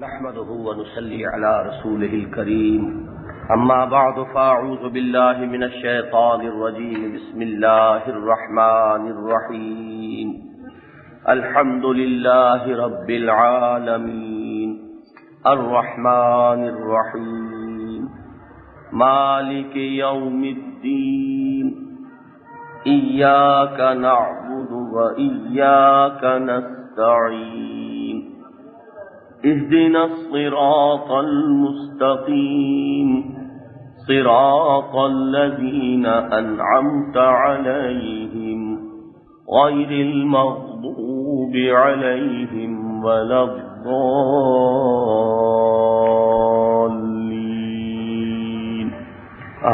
نحمده ونصلي على رسوله الكريم اما بعد فاعوذ بالله من الشيطان الرجيم بسم الله الرحمن الرحيم الحمد لله رب العالمين الرحمن الرحيم مالك يوم الدين إياك نعبد وإياك نستعين اهدنا الصراط المستقيم صراط الذين أنعمت عليهم غير المغضوب عليهم ولا الضالين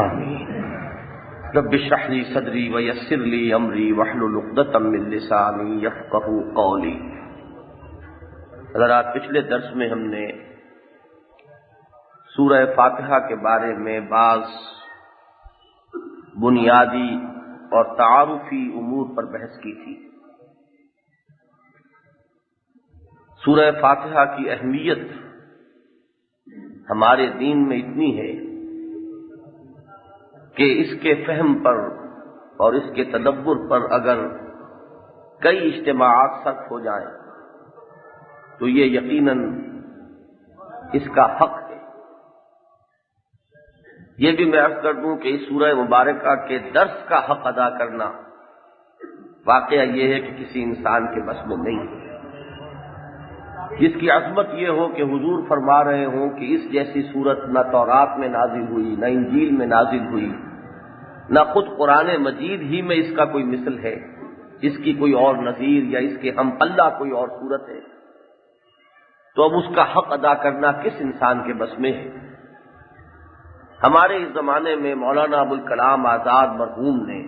آمين رب اشرح لي صدري ويسر لي أمري واحلل عقدة من لساني يفقهوا قولي۔ حضرات، پچھلے درس میں ہم نے سورہ فاتحہ کے بارے میں بعض بنیادی اور تعارفی امور پر بحث کی تھی۔ سورہ فاتحہ کی اہمیت ہمارے دین میں اتنی ہے کہ اس کے فہم پر اور اس کے تدبر پر اگر کئی اجتماعات صرف ہو جائیں تو یہ یقیناً اس کا حق ہے۔ یہ بھی میں عرض کر دوں کہ اس سورہ مبارکہ کے درس کا حق ادا کرنا واقعہ یہ ہے کہ کسی انسان کے بس میں نہیں ہے۔ جس کی عظمت یہ ہو کہ حضور فرما رہے ہوں کہ اس جیسی صورت نہ تورات میں نازل ہوئی، نہ انجیل میں نازل ہوئی، نہ خود قرآن مجید ہی میں اس کا کوئی مثل ہے، اس کی کوئی اور نظیر یا اس کے ہم پلہ کوئی اور صورت ہے، تو اب اس کا حق ادا کرنا کس انسان کے بس میں ہے؟ ہمارے اس زمانے میں مولانا ابوالکلام آزاد مرحوم نے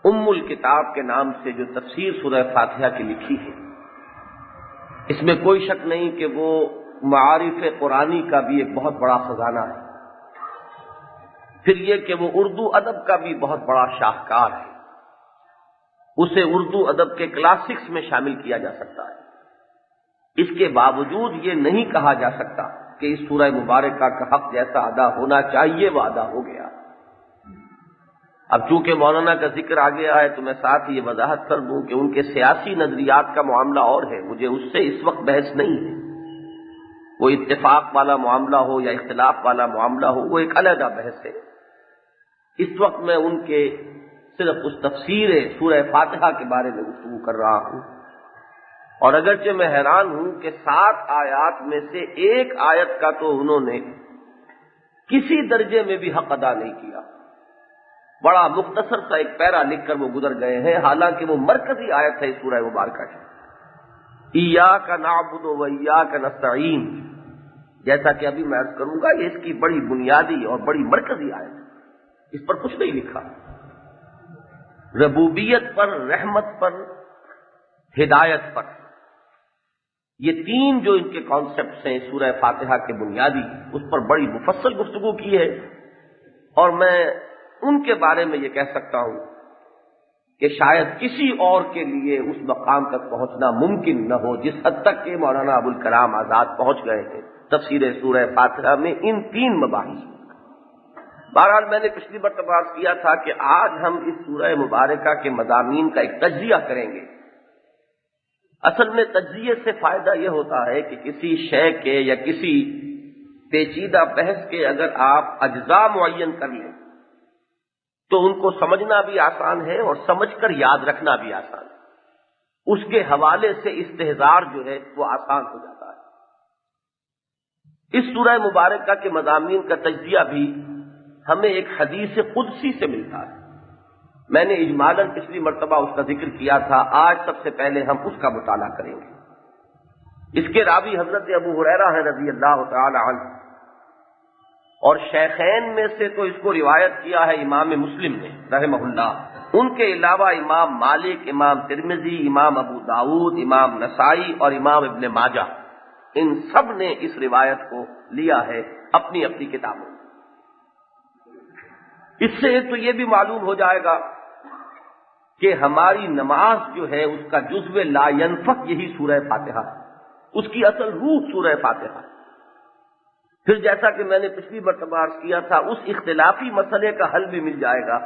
ام الکتاب کے نام سے جو تفسیر سورہ فاتحہ کی لکھی ہے، اس میں کوئی شک نہیں کہ وہ معارف قرآنی کا بھی ایک بہت بڑا خزانہ ہے، پھر یہ کہ وہ اردو ادب کا بھی بہت بڑا شاہکار ہے، اسے اردو ادب کے کلاسکس میں شامل کیا جا سکتا ہے۔ اس کے باوجود یہ نہیں کہا جا سکتا کہ اس سورہ مبارکہ کا حق جیسا ادا ہونا چاہیے وہ ادا ہو گیا۔ اب چونکہ مولانا کا ذکر آ گیا ہے تو میں ساتھ یہ وضاحت کر دوں کہ ان کے سیاسی نظریات کا معاملہ اور ہے، مجھے اس سے اس وقت بحث نہیں ہے۔ وہ اتفاق والا معاملہ ہو یا اختلاف والا معاملہ ہو، وہ ایک علیحدہ بحث ہے۔ اس وقت میں ان کے صرف اس تفسیر سورہ فاتحہ کے بارے میں گفتگو کر رہا ہوں، اور اگرچہ میں حیران ہوں کہ 7 آیات میں سے ایک آیت کا تو انہوں نے کسی درجے میں بھی حق ادا نہیں کیا، بڑا مختصر سا ایک پیرا لکھ کر وہ گزر گئے ہیں، حالانکہ وہ مرکزی آیت ہے سورہ مبارکہ کی، ایاک نعبد و ایاک نستعین، جیسا کہ ابھی میں عرض کروں گا یہ اس کی بڑی بنیادی اور بڑی مرکزی آیت ہے، اس پر کچھ نہیں لکھا۔ ربوبیت پر، رحمت پر، ہدایت پر، یہ 3 جو ان کے کانسیپٹس ہیں سورہ فاتحہ کے بنیادی، اس پر بڑی مفصل گفتگو کی ہے، اور میں ان کے بارے میں یہ کہہ سکتا ہوں کہ شاید کسی اور کے لیے اس مقام تک پہنچنا ممکن نہ ہو جس حد تک کہ مولانا ابوالکلام آزاد پہنچ گئے ہیں تفسیر سورہ فاتحہ میں ان 3 مباحث میں۔ بہرحال میں نے پچھلی مرتبہ عرض کیا تھا کہ آج ہم اس سورہ مبارکہ کے مضامین کا ایک تجزیہ کریں گے۔ اصل میں تجزیے سے فائدہ یہ ہوتا ہے کہ کسی شے کے یا کسی پیچیدہ بحث کے اگر آپ اجزاء معین کر لیں تو ان کو سمجھنا بھی آسان ہے اور سمجھ کر یاد رکھنا بھی آسان ہے، اس کے حوالے سے استحضار جو ہے وہ آسان ہو جاتا ہے۔ اس سورہ مبارکہ کے مضامین کا تجزیہ بھی ہمیں ایک حدیث قدسی سے ملتا ہے، میں نے اجمالاً پچھلی مرتبہ اس کا ذکر کیا تھا، آج سب سے پہلے ہم اس کا مطالعہ کریں گے۔ اس کے راوی حضرت ابو ہریرہ ہیں رضی اللہ تعالی عنہ، اور شیخین میں سے تو اس کو روایت کیا ہے امام مسلم نے رحمہ اللہ، ان کے علاوہ امام مالک، امام ترمذی، امام ابو داؤد، امام نسائی اور امام ابن ماجہ، ان سب نے اس روایت کو لیا ہے اپنی اپنی کتابوں میں۔ اس سے ایک تو یہ بھی معلوم ہو جائے گا کہ ہماری نماز جو ہے اس کا جزو لا ینفق یہی سورہ فاتحہ ہے۔ اس کی اصل روح سورہ فاتحہ ہے۔ پھر جیسا کہ میں نے پچھلی مرتبہ عرض کیا تھا، اس اختلافی مسئلے کا حل بھی مل جائے گا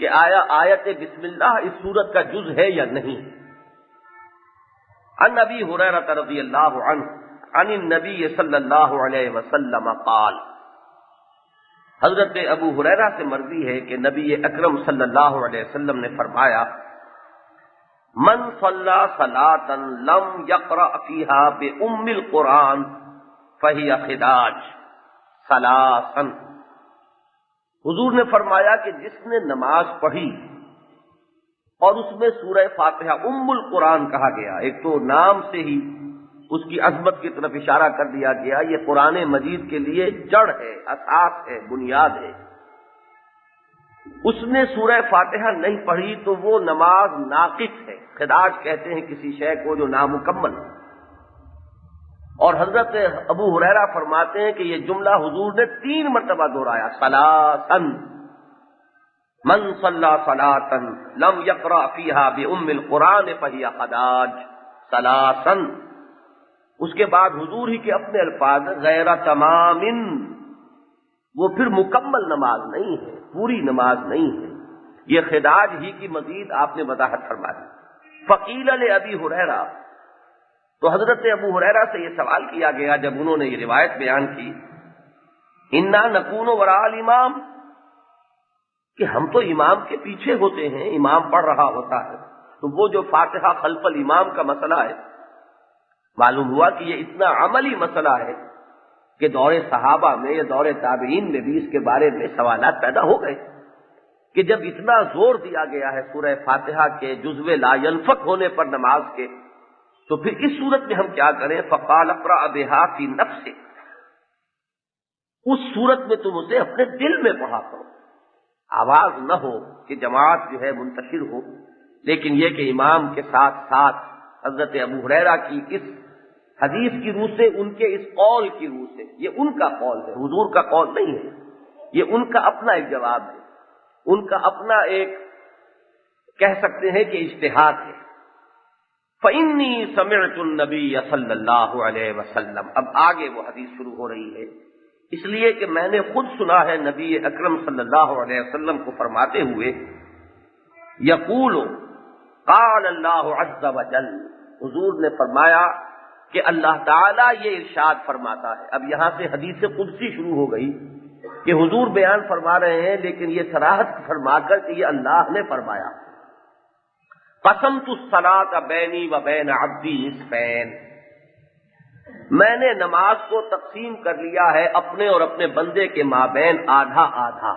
کہ آیا آیت بسم اللہ اس سورت کا جز ہے یا نہیں۔ عن ابی ہریرہ رضی اللہ عنہ عن النبی صلی اللہ علیہ وسلم قال، حضرت ابو ہریرہ سے مروی ہے کہ نبی اکرم صلی اللہ علیہ وسلم نے فرمایا، من صلی صلاۃ لم یقرأ فیہا بأم القرآن فہی خداج ثلاثا۔ حضور نے فرمایا کہ جس نے نماز پڑھی اور اس میں سورہ فاتحہ ام القرآن کہا گیا، ایک تو نام سے ہی اس کی عظمت کی طرف اشارہ کر دیا گیا، یہ قرآن مجید کے لیے جڑ ہے، اساس ہے، بنیاد ہے، اس نے سورہ فاتحہ نہیں پڑھی تو وہ نماز ناقص ہے۔ خداج کہتے ہیں کسی شے کو جو نامکمل ہے۔ اور حضرت ابو ہریرہ فرماتے ہیں کہ یہ جملہ حضور نے 3 مرتبہ دہرایا، ثلاثا، من صلی صلاۃ لم یقرأ فیہا بأم القرآن فہی خداج ثلاثا۔ اس کے بعد حضور ہی کے اپنے الفاظ غیر تمام، وہ پھر مکمل نماز نہیں ہے، پوری نماز نہیں ہے، یہ خداج ہی کی مزید آپ نے وضاحت فرما دی۔ فقیل لأبی ہریرہ، تو حضرت ابو ہریرہ سے یہ سوال کیا گیا جب انہوں نے یہ روایت بیان کی، انا نکون وراء الامام، کہ ہم تو امام کے پیچھے ہوتے ہیں، امام پڑھ رہا ہوتا ہے، تو وہ جو فاتحہ خلف الامام کا مسئلہ ہے، معلوم ہوا کہ یہ اتنا عملی مسئلہ ہے کہ دور صحابہ میں یا دور تابعین میں بھی اس کے بارے میں سوالات پیدا ہو گئے کہ جب اتنا زور دیا گیا ہے سورہ فاتحہ کے جزو لا ینفک ہونے پر نماز کے، تو پھر اس صورت میں ہم کیا کریں؟ فقال اقرأ بہا فی نفسک، اس صورت میں تم اسے اپنے دل میں پڑھا کرو، آواز نہ ہو کہ جماعت جو ہے منتشر ہو، لیکن یہ کہ امام کے ساتھ ساتھ حضرت ابو ہریرہ کی اس حدیث کی روح سے، ان کے اس قول کی روح سے، یہ ان کا قول ہے، حضور کا قول نہیں ہے، یہ ان کا اپنا ایک جواب ہے، ان کا اپنا ایک کہہ سکتے ہیں کہ اجتہاد ہے۔ فَإِنِّي سَمِعْتُ النَّبِيَّ صلی اللہ علیہ وسلم، اب آگے وہ حدیث شروع ہو رہی ہے، اس لیے کہ میں نے خود سنا ہے نبی اکرم صلی اللہ علیہ وسلم کو فرماتے ہوئے، یقول قال اللہ عز وجل، حضور نے فرمایا کہ اللہ تعالیٰ یہ ارشاد فرماتا ہے۔ اب یہاں سے حدیث قدسی شروع ہو گئی کہ حضور بیان فرما رہے ہیں، لیکن یہ صراحت فرما کر کہ یہ اللہ نے فرمایا، قسمت الصلاۃ بینی و بین عبدی نصفین، میں نے نماز کو تقسیم کر لیا ہے اپنے اور اپنے بندے کے مابین آدھا آدھا۔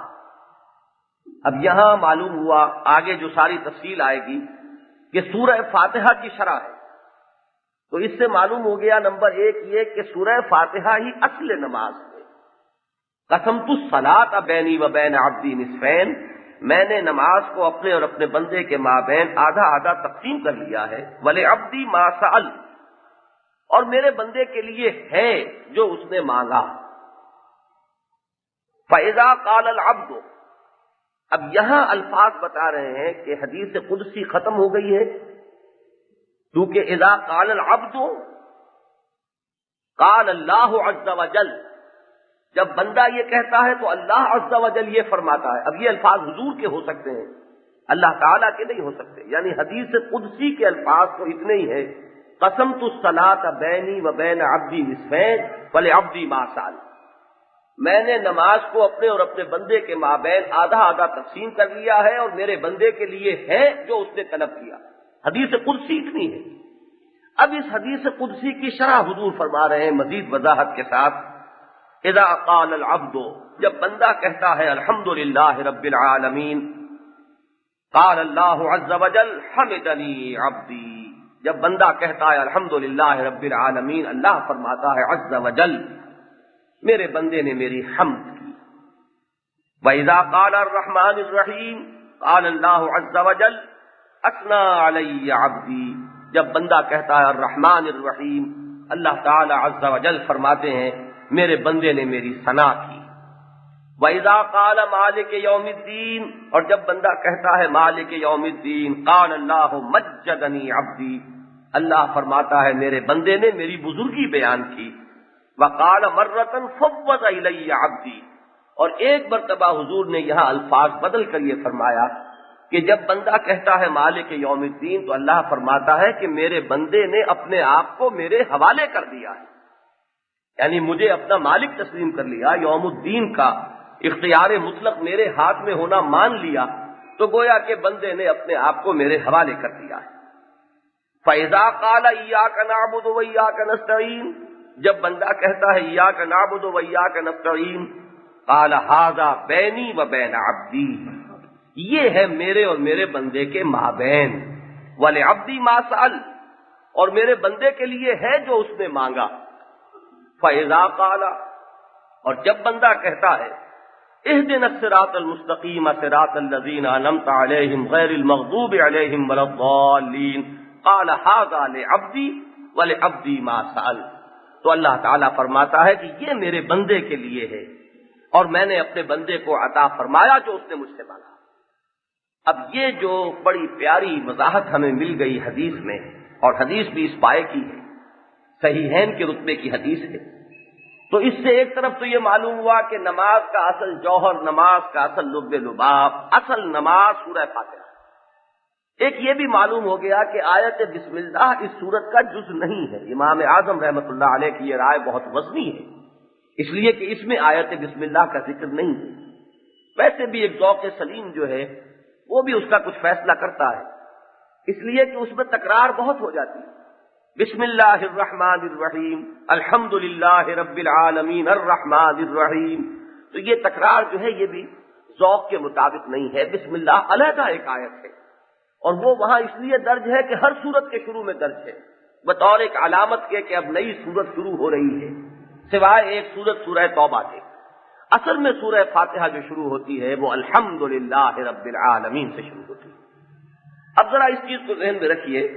اب یہاں معلوم ہوا، آگے جو ساری تفصیل آئے گی، کہ سورہ فاتحہ کی شرح ہے، تو اس سے معلوم ہو گیا نمبر 1 یہ کہ سورہ فاتحہ ہی اصل نماز ہے۔ قسمت الصلاۃ بینی و بین عبدی نصفین، میں نے نماز کو اپنے اور اپنے بندے کے مابین آدھا آدھا تقسیم کر لیا ہے، وَلِعَبْدِي مَا سَأَلَ، اور میرے بندے کے لیے ہے جو اس نے مانگا۔ فَإِذَا قَالَ الْعَبْدُ، اب یہاں الفاظ بتا رہے ہیں کہ حدیث قدسی ختم ہو گئی ہے، کیونکہ اذا قال العبد قال اللہ عز وجل، جب بندہ یہ کہتا ہے تو اللہ عز وجل یہ فرماتا ہے۔ اب یہ الفاظ حضور کے ہو سکتے ہیں، اللہ تعالیٰ کے نہیں ہو سکتے، یعنی حدیث قدسی کے الفاظ تو اتنے ہی ہیں، قسمت الصلاۃ بینی و بین عبدی نصفین فلعبدی ما سأل، میں نے نماز کو اپنے اور اپنے بندے کے مابین آدھا آدھا تقسیم کر لیا ہے، اور میرے بندے کے لیے ہے جو اس نے طلب کیا۔ حدیث قدسی اتنی ہے۔ اب اس حدیث قدسی کی شرح حضور فرما رہے ہیں مزید وضاحت کے ساتھ، اذا قال العبد، جب بندہ کہتا ہے الحمدللہ رب العالمین، قال اللہ عز وجل حمدنی عبدی، جب بندہ کہتا ہے الحمدللہ رب العالمین، اللہ فرماتا ہے عز وجل میرے بندے نے میری حمد کی۔ وَإِذَا قَالَ الرَّحْمَٰنِ الرَّحِيمِ قَالَ اللَّهُ عَزَّ وَجَلَّ اثنى علی عبدی، جب بندہ کہتا ہے الرحمن الرحیم، اللہ تعالی عز وجل فرماتے ہیں میرے بندے نے میری ثنا کی۔ وَإِذَا قَالَ مَالِكِ يَوْمِ الدِّينِ، اور جب بندہ کہتا ہے مالک یوم الدین، قال اللہ مجدنی عبدی، اللہ فرماتا ہے میرے بندے نے میری بزرگی بیان کی. وقال مرۃ فوض الی عبدی، اور ایک مرتبہ حضور نے یہاں الفاظ بدل کر یہ فرمایا کہ جب بندہ کہتا ہے مالک یوم الدین تو اللہ فرماتا ہے کہ میرے بندے نے اپنے آپ کو میرے حوالے کر دیا ہے، یعنی مجھے اپنا مالک تسلیم کر لیا، یوم الدین کا اختیار مطلق میرے ہاتھ میں ہونا مان لیا، تو گویا کہ بندے نے اپنے آپ کو میرے حوالے کر دیا ہے. فَإِذَا قَالَ إِيَّاكَ نَعْبُدُ وَإِيَّاكَ نَسْتَعِينُ، جب بندہ کہتا ہے إِيَّاكَ نَعْبُدُ وَإِيَّاكَ نَسْتَعِينُ قَالَ هَذَا بَيْنِي وَبَيْنَ عَبْدِي، یہ ہے میرے اور میرے بندے کے مابین. وَلِعَبْدِي مَا سَأَلَ، اور میرے بندے کے لیے ہے جو اس نے مانگا. فَإِذَا قَالَ، اور جب بندہ کہتا ہے اهدنا الصراط المستقيم صراط الذين أنعمت عليهم غير المغضوب عليهم ولا الضالين قال هذا لعبدي ولعبدي ما سأل، تو اللہ تعالیٰ فرماتا ہے کہ یہ میرے بندے کے لیے ہے اور میں نے اپنے بندے کو عطا فرمایا جو اس نے مجھ سے مانگا. اب یہ جو بڑی پیاری وضاحت ہمیں مل گئی حدیث میں، اور حدیث بھی اس پائے کی ہے، صحیحین کے رتبے کی حدیث ہے، تو اس سے ایک طرف تو یہ معلوم ہوا کہ نماز کا اصل جوہر، نماز کا اصل لب لباب، اصل نماز سورہ فاتحہ. ایک یہ بھی معلوم ہو گیا کہ آیت بسم اللہ اس سورت کا جز نہیں ہے. امام اعظم رحمۃ اللہ علیہ کی یہ رائے بہت وزنی ہے، اس لیے کہ اس میں آیت بسم اللہ کا ذکر نہیں ہے. ویسے بھی ایک ذوق سلیم جو ہے وہ بھی اس کا کچھ فیصلہ کرتا ہے، اس لیے کہ اس میں تکرار بہت ہو جاتی ہے. بسم اللہ الرحمن الرحیم، الحمد للہ رب العالمین الرحمن الرحیم، تو یہ تکرار جو ہے یہ بھی ذوق کے مطابق نہیں ہے. بسم اللہ علیحدہ ایک آیت ہے، اور وہ وہاں اس لیے درج ہے کہ ہر سورت کے شروع میں درج ہے، بطور ایک علامت کے کہ اب نئی سورت شروع ہو رہی ہے، سوائے ایک سورت سورہ توبہ کے. اصل میں سورہ فاتحہ جو شروع ہوتی ہے وہ الحمد للہ رب العالمین سے شروع ہوتی ہے. اب ذرا اس چیز کو ذہن میں رکھیے،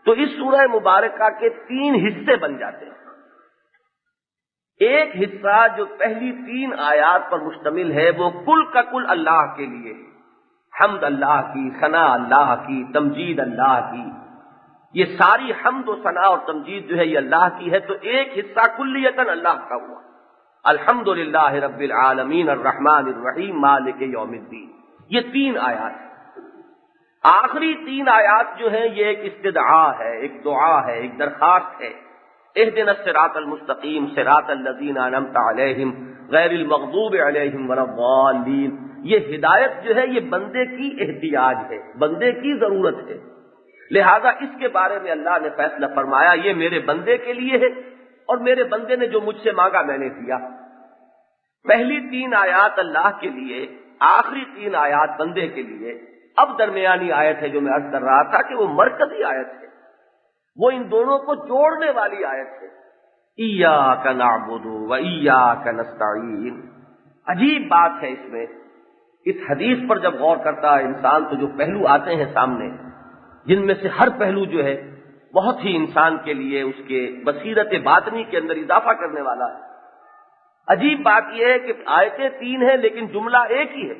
تو اس سورہ مبارکہ کے 3 حصے بن جاتے ہیں. ایک حصہ جو پہلی 3 آیات پر مشتمل ہے وہ کل کا کل اللہ کے لیے، حمد اللہ کی، ثنا اللہ کی، تمجید اللہ کی، یہ ساری حمد و ثنا اور تمجید جو ہے یہ اللہ کی ہے. تو ایک حصہ کلیتاً اللہ کا ہوا، الحمد للہ رب العالمین الرحمن الرحیم مالک یوم الدین. یہ 3 آیات ہیں. آخری 3 آیات جو ہیں یہ ایک استدعا ہے، ایک دعا ہے، ایک درخواست ہے. اہدنا الصراط المستقیم صراط الذین انعمت علیہم غیر المغضوب علیہم ولا الضالین. یہ ہدایت جو ہے یہ بندے کی احتیاج ہے، بندے کی ضرورت ہے، لہذا اس کے بارے میں اللہ نے فیصلہ فرمایا یہ میرے بندے کے لیے ہے، اور میرے بندے نے جو مجھ سے مانگا میں نے دیا. پہلی 3 آیات اللہ کے لیے، آخری 3 آیات بندے کے لیے. اب درمیانی آیت ہے جو میں عرض کر رہا تھا کہ وہ مرکزی آیت ہے، وہ ان دونوں کو جوڑنے والی آیت ہے. ایاک نعبد و ایاک نستعین. عجیب بات ہے اس میں، اس حدیث پر جب غور کرتا ہے انسان تو جو پہلو آتے ہیں سامنے، جن میں سے ہر پہلو جو ہے بہت ہی انسان کے لیے اس کے بصیرت باطنی کے اندر اضافہ کرنے والا ہے. عجیب بات یہ ہے کہ آیتیں 3 ہیں لیکن جملہ ایک ہی ہے،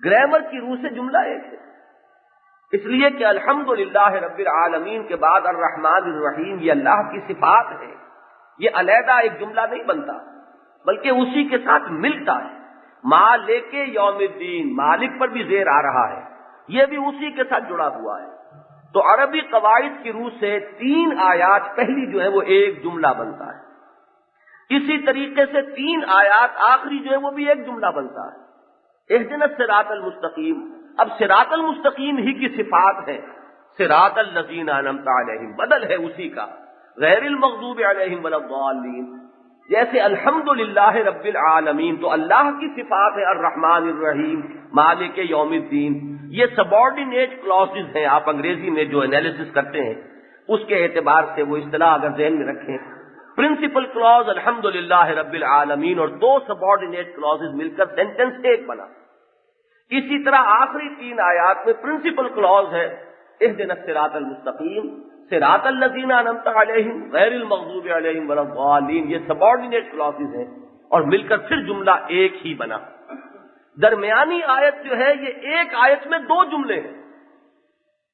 گرامر کی روح سے جملہ ایک ہے. اس لیے کہ الحمد للہ رب العالمین کے بعد الرحمن الرحیم یہ اللہ کی صفات ہے، یہ علیحدہ ایک جملہ نہیں بنتا بلکہ اسی کے ساتھ ملتا ہے. مالک یوم الدین، مالک پر بھی زیر آ رہا ہے، یہ بھی اسی کے ساتھ جڑا ہوا ہے. تو عربی قواعد کی روح سے 3 آیات پہلی جو ہے وہ ایک جملہ بنتا ہے. اسی طریقے سے 3 آیات آخری جو ہے وہ بھی ایک جملہ بنتا ہے. اہدنا الصراط المستقیم، اب صراط المستقیم ہی کی صفات ہے. صراط الذین انعمت علیہم بدل ہے اسی کا، غیر المغضوب علیہم ولا الضالین. جیسے الحمد للہ رب العالمین تو اللہ کی صفات ہے الرحمن الرحیم مالک یوم الدین. یہ سبارڈینیٹ کلاسز ہیں، آپ انگریزی میں جو انالیسس کرتے ہیں اس کے اعتبار سے وہ اصطلاح اگر ذہن میں رکھیں، پرنسپل کلوز الحمد للہ رب العالمین اور 2 سبارڈینیٹ کلاسز مل کر سینٹنس ایک بنا. اسی طرح آخری 3 آیات میں پرنسپل کلوز ہے اہدنا الصراط المستقیم صراط الذین انعمت علیہم غیر المغضوب علیہم ولا الضالین. یہ سبارڈینیٹ کلاسز ہیں اور مل کر پھر جملہ ایک ہی بنا. درمیانی آیت جو ہے یہ ایک آیت میں 2 جملے ہیں.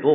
2,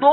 2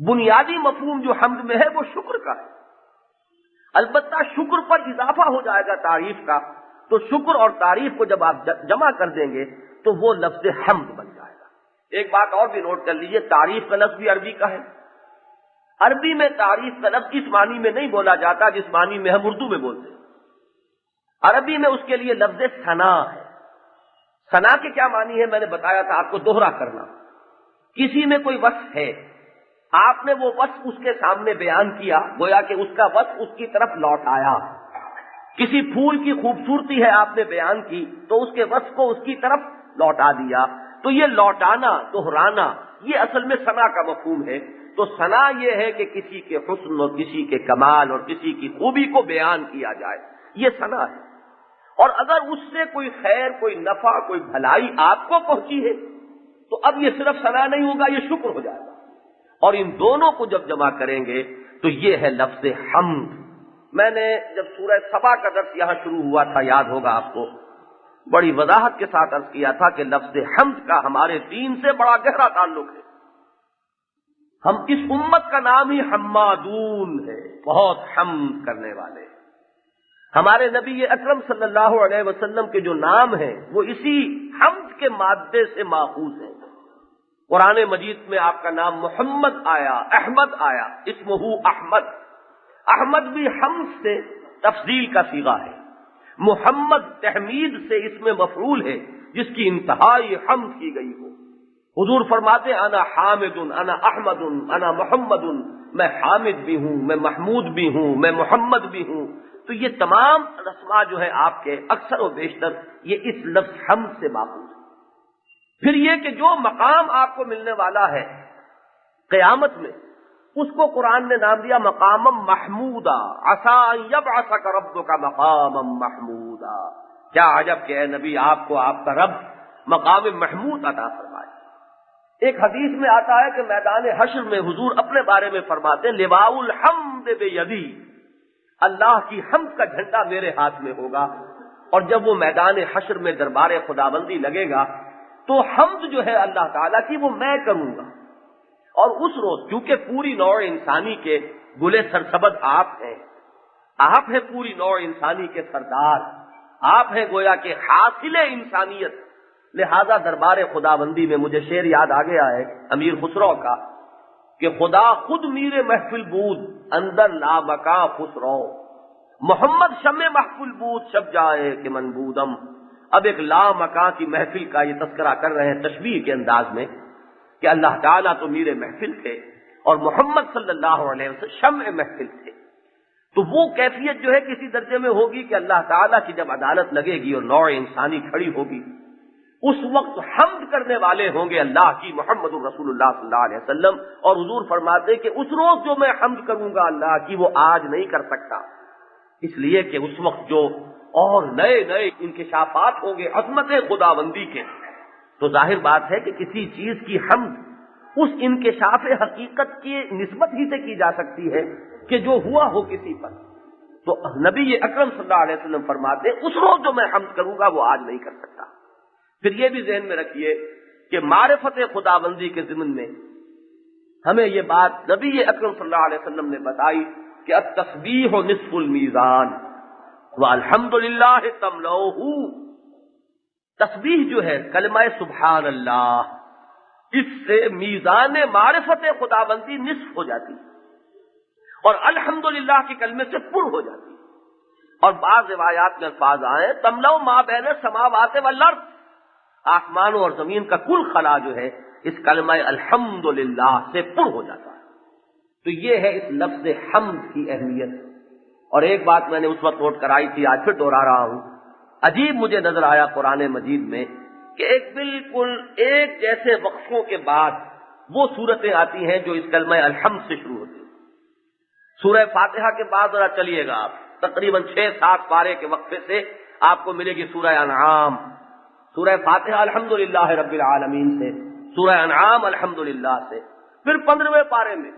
بنیادی مفہوم جو حمد میں ہے وہ شکر کا ہے، البتہ شکر پر اضافہ ہو جائے گا تعریف کا، تو شکر اور تعریف کو جب آپ جمع کر دیں گے تو وہ لفظ حمد بن جائے گا۔ ایک بات اور بھی نوٹ کر لیجئے، تعریف کا لفظ بھی عربی کا ہے۔ عربی میں تعریف کا لفظ اس معنی میں نہیں بولا جاتا جس معنی میں ہم اردو میں بولتے ہیں۔ عربی میں اس کے لیے لفظ ثنا ہے۔ ثنا کے کیا معنی ہے میں نے بتایا تھا آپ کو، دوہرا کرنا۔ کسی میں کوئی وصف ہے، آپ نے وہ وصف اس کے سامنے بیان کیا، گویا کہ اس کا وصف اس کی طرف لوٹ آیا۔ کسی پھول کی خوبصورتی ہے آپ نے بیان کی تو اس کے وصف کو اس کی طرف لوٹا دیا، تو یہ لوٹانا، دہرانا، یہ اصل میں ثنا کا مفہوم ہے۔ تو ثنا یہ ہے کہ کسی کے حسن اور کسی کے کمال اور کسی کی خوبی کو بیان کیا جائے، یہ ثنا ہے۔ اور اگر اس سے کوئی خیر، کوئی نفع، کوئی بھلائی آپ کو پہنچی ہے تو اب یہ صرف ثنا نہیں ہوگا، یہ شکر ہو جائے گا۔ اور ان دونوں کو جب جمع کریں گے تو یہ ہے لفظ حمد۔ میں نے جب سورہ سبا کا درس یہاں شروع ہوا تھا، یاد ہوگا آپ کو، بڑی وضاحت کے ساتھ عرض کیا تھا کہ لفظ حمد کا ہمارے دین سے بڑا گہرا تعلق ہے۔ ہم اس امت کا نام ہی حمادون ہے، بہت حمد کرنے والے۔ ہمارے نبی اکرم صلی اللہ علیہ وسلم کے جو نام ہیں وہ اسی حمد کے مادے سے ماخوذ ہیں۔ قرآن مجید میں آپ کا نام محمد آیا، احمد آیا، اسمہ احمد۔ احمد بھی حمد سے تفضیل کا صیغہ ہے۔ محمد تحمید سے اس میں مفعول ہے جس کی انتہائی حمد کی گئی ہو۔ حضور فرماتے انا حامد، انا احمد، انا محمد، میں حامد بھی ہوں، میں محمود بھی ہوں، میں محمد بھی ہوں۔ تو یہ تمام رسماں جو ہے آپ کے اکثر و بیشتر یہ اس لفظ حمد سے ماخوذ ہے۔ پھر یہ کہ جو مقام آپ کو ملنے والا ہے قیامت میں، اس کو قرآن نے نام دیا مقام محمودا، عسیٰ ان یبعثک ربک مقاما محمودا۔ کیا عجب کہ اے نبی آپ کو آپ کا رب مقام محمود عطا فرمائے۔ ایک حدیث میں آتا ہے کہ میدان حشر میں حضور اپنے بارے میں فرماتے ہیں لواء الحمد بیدی، اللہ کی حمد کا جھنڈا میرے ہاتھ میں ہوگا۔ اور جب وہ میدان حشر میں دربار خداوندی لگے گا تو حمد جو ہے اللہ تعالیٰ کی وہ میں کروں گا۔ اور اس روز کیونکہ پوری نوع انسانی کے گلے سرسبد آپ ہیں، آپ ہیں پوری نوع انسانی کے سردار، آپ ہیں گویا کہ حاصل انسانیت، لہذا دربار خداوندی میں مجھے شعر یاد آ گیا ہے امیر خسرو کا کہ خدا خود میر محفل بود اندر لامکاں خسرو، محمد شمع محفل بود شب جائے کہ من بودم۔ اب ایک لامکاں کی محفل کا یہ تذکرہ کر رہے ہیں تشبیہ کے انداز میں کہ اللہ تعالیٰ تو میر محفل تھے اور محمد صلی اللہ علیہ وسلم شمع محفل تھے۔ تو وہ کیفیت جو ہے کسی درجے میں ہوگی کہ اللہ تعالیٰ کی جب عدالت لگے گی اور نوع انسانی کھڑی ہوگی، اس وقت حمد کرنے والے ہوں گے اللہ کی محمد الرسول اللہ صلی اللہ علیہ وسلم۔ اور حضور فرماتے کہ اس روز جو میں حمد کروں گا اللہ کی وہ آج نہیں کر سکتا، اس لیے کہ اس وقت جو اور نئے نئے انکشافات ہوں گے عظمت خداوندی کے، تو ظاہر بات ہے کہ کسی چیز کی حمد اس انکشاف حقیقت کی نسبت ہی سے کی جا سکتی ہے کہ جو ہوا ہو کسی پر۔ تو نبی اکرم صلی اللہ علیہ وسلم فرماتے اس روز جو میں حمد کروں گا وہ آج نہیں کر سکتا۔ پھر یہ بھی ذہن میں رکھیے کہ معرفت خداوندی کے ضمن میں ہمیں یہ بات نبی اکرم صلی اللہ علیہ وسلم نے بتائی کہ التسبیح نصف المیزان والحمد للہ تملؤہ۔ تسبیح جو ہے کلمہ سبحان اللہ، اس سے میزان معرفت خداوندی نصف ہو جاتی اور الحمدللہ کے کلمے سے پر ہو جاتی۔ اور بعض روایات میں الفاظ آئے تملؤ ما بین السماوات والارض، آسمانوں اور زمین کا کل خلا جو ہے اس کلمہ الحمدللہ سے پر ہو جاتا ہے۔ تو یہ ہے اس لفظ حمد کی اہمیت۔ اور ایک بات میں نے اس وقت نوٹ کرائی تھی، آج پھر دوہرا رہا ہوں، عجیب مجھے نظر آیا قرآن مجید میں کہ ایک بالکل ایک جیسے وقفوں کے بعد وہ صورتیں آتی ہیں جو اس کلمہ الحمد سے شروع ہوتی ہیں۔ سورہ فاتحہ کے بعد ذرا چلیے گا آپ، تقریباً 6-7 پارے کے وقفے سے آپ کو ملے گی سورہ انعام۔ سورہ فاتحہ الحمدللہ رب العالمین سے، سورہ انعام الحمدللہ سے، پھر 15ویں پارے میں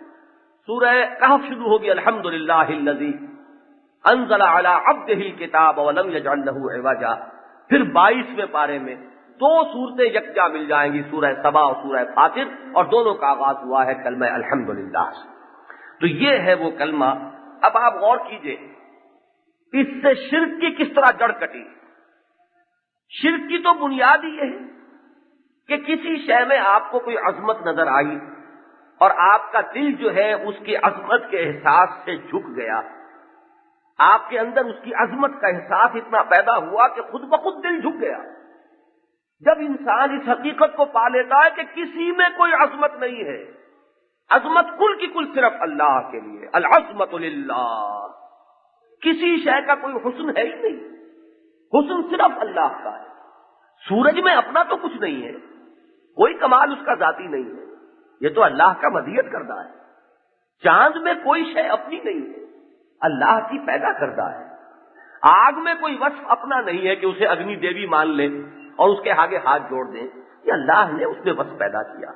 سورہ کہف شروع ہوگی الحمدللہ الذی انزل علی عبدہ الکتاب ولم یجعل لہ عوجا، پھر 22ویں پارے میں دو صورتیں یکجا مل جائیں گی، سورہ سبا اور سورہ فاطر، اور دونوں کا آغاز ہوا ہے کلمہ الحمدللہ سے۔ تو یہ ہے وہ کلمہ۔ اب آپ غور کیجئے اس سے شرک کی کس طرح جڑ کٹی۔ شرک کی تو بنیاد ہی یہ ہے کہ کسی شے میں آپ کو کوئی عظمت نظر آئی اور آپ کا دل جو ہے اس کی عظمت کے احساس سے جھک گیا، آپ کے اندر اس کی عظمت کا احساس اتنا پیدا ہوا کہ خود بخود دل جھک گیا۔ جب انسان اس حقیقت کو پا لیتا ہے کہ کسی میں کوئی عظمت نہیں ہے، عظمت کل کی کل صرف اللہ کے لیے، العظمت للہ، کسی شے کا کوئی حسن ہے ہی نہیں، حسن صرف اللہ کا ہے۔ سورج میں اپنا تو کچھ نہیں ہے، کوئی کمال اس کا ذاتی نہیں ہے، یہ تو اللہ کا مدیت کردہ ہے۔ چاند میں کوئی شے اپنی نہیں ہے، اللہ کی پیدا کردہ ہے۔ آگ میں کوئی وصف اپنا نہیں ہے کہ اسے اگنی دیوی مان لیں اور اس کے آگے ہاتھ جوڑ دیں، یہ اللہ نے اس میں وصف پیدا کیا۔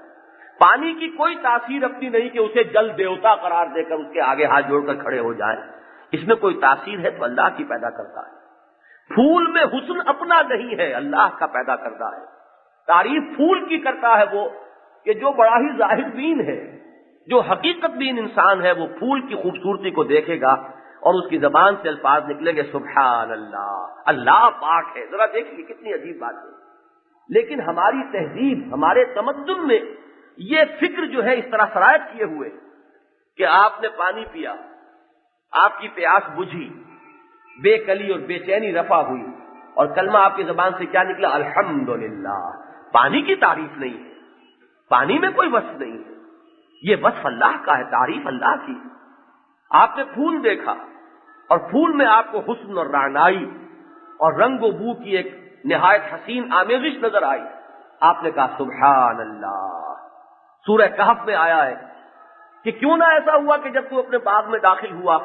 پانی کی کوئی تاثیر اپنی نہیں کہ اسے جل دیوتا قرار دے کر اس کے آگے ہاتھ جوڑ کر کھڑے ہو جائیں، اس میں کوئی تاثیر ہے تو اللہ کی پیدا کرتا ہے۔ پھول میں حسن اپنا نہیں ہے، اللہ کا پیدا کرتا ہے۔ تعریف پھول کی کرتا ہے وہ کہ جو بڑا ہی ظاہر بین ہے، جو حقیقت بین انسان ہے، وہ پھول کی خوبصورتی کو دیکھے گا اور اس کی زبان سے الفاظ نکلیں گے سبحان اللہ، اللہ پاک ہے۔ ذرا دیکھیے کتنی عجیب بات ہے۔ لیکن ہماری تہذیب، ہمارے تمدن میں یہ فکر جو ہے اس طرح سرایت کیے ہوئے کہ آپ نے پانی پیا، آپ کی پیاس بجھی، بے کلی اور بے چینی رفع ہوئی، اور کلمہ آپ کی زبان سے کیا نکلا؟ الحمدللہ۔ پانی کی تعریف نہیں ہے، پانی میں کوئی وصف نہیں ہے، یہ وصف اللہ کا ہے، تعریف اللہ کی۔ آپ نے پھول دیکھا اور پھول میں آپ کو حسن اور رعنائی اور رنگ و بو کی ایک نہایت حسین آمیزش نظر آئی، آپ نے کہا سبحان اللہ۔ سورہ کہف میں آیا ہے کہ کیوں نہ ایسا ہوا کہ جب تو اپنے باغ میں داخل ہوا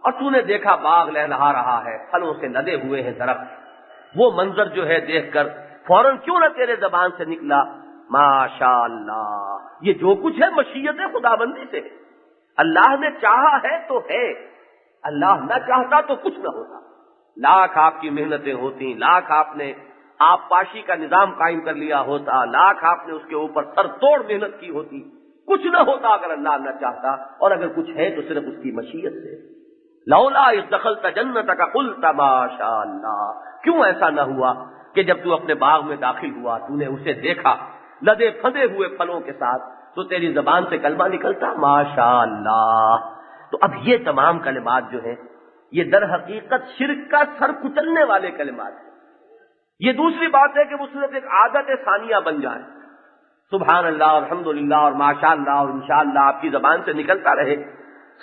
اور تو نے دیکھا باغ لہلہا رہا ہے، پھلوں سے لدے ہوئے ہیں درخت، وہ منظر جو ہے دیکھ کر فوراً کیوں نہ تیرے زبان سے نکلا ماشاء اللہ۔ یہ جو کچھ ہے مشیت خداوندی سے، اللہ نے چاہا ہے تو ہے، اللہ نہ چاہتا تو کچھ نہ ہوتا۔ لاکھ آپ کی محنتیں ہوتی، لاکھ آپ نے آپ پاشی کا نظام قائم کر لیا ہوتا، لاکھ آپ نے اس کے اوپر سر توڑ محنت کی ہوتی، کچھ نہ ہوتا اگر اللہ نہ چاہتا، اور اگر کچھ ہے تو صرف اس کی مشیت سے۔ لولا اذ دخلت جنتک قلت ما شاء اللہ، کیوں ایسا نہ ہوا کہ جب تو اپنے باغ میں داخل ہوا تو نے اسے دیکھا لدے پھدے ہوئے پھلوں کے ساتھ، تو تیری زبان سے کلمہ نکلتا ما شاء اللہ۔ تو اب یہ تمام کلمات جو ہیں یہ در حقیقت شرک کا سر کچلنے والے کلمات ہیں۔ یہ دوسری بات ہے کہ وہ صرف ایک عادت ثانیہ بن جائے، سبحان اللہ، الحمدللہ اور ماشاء اللہ اور انشاءاللہ آپ کی زبان سے نکلتا رہے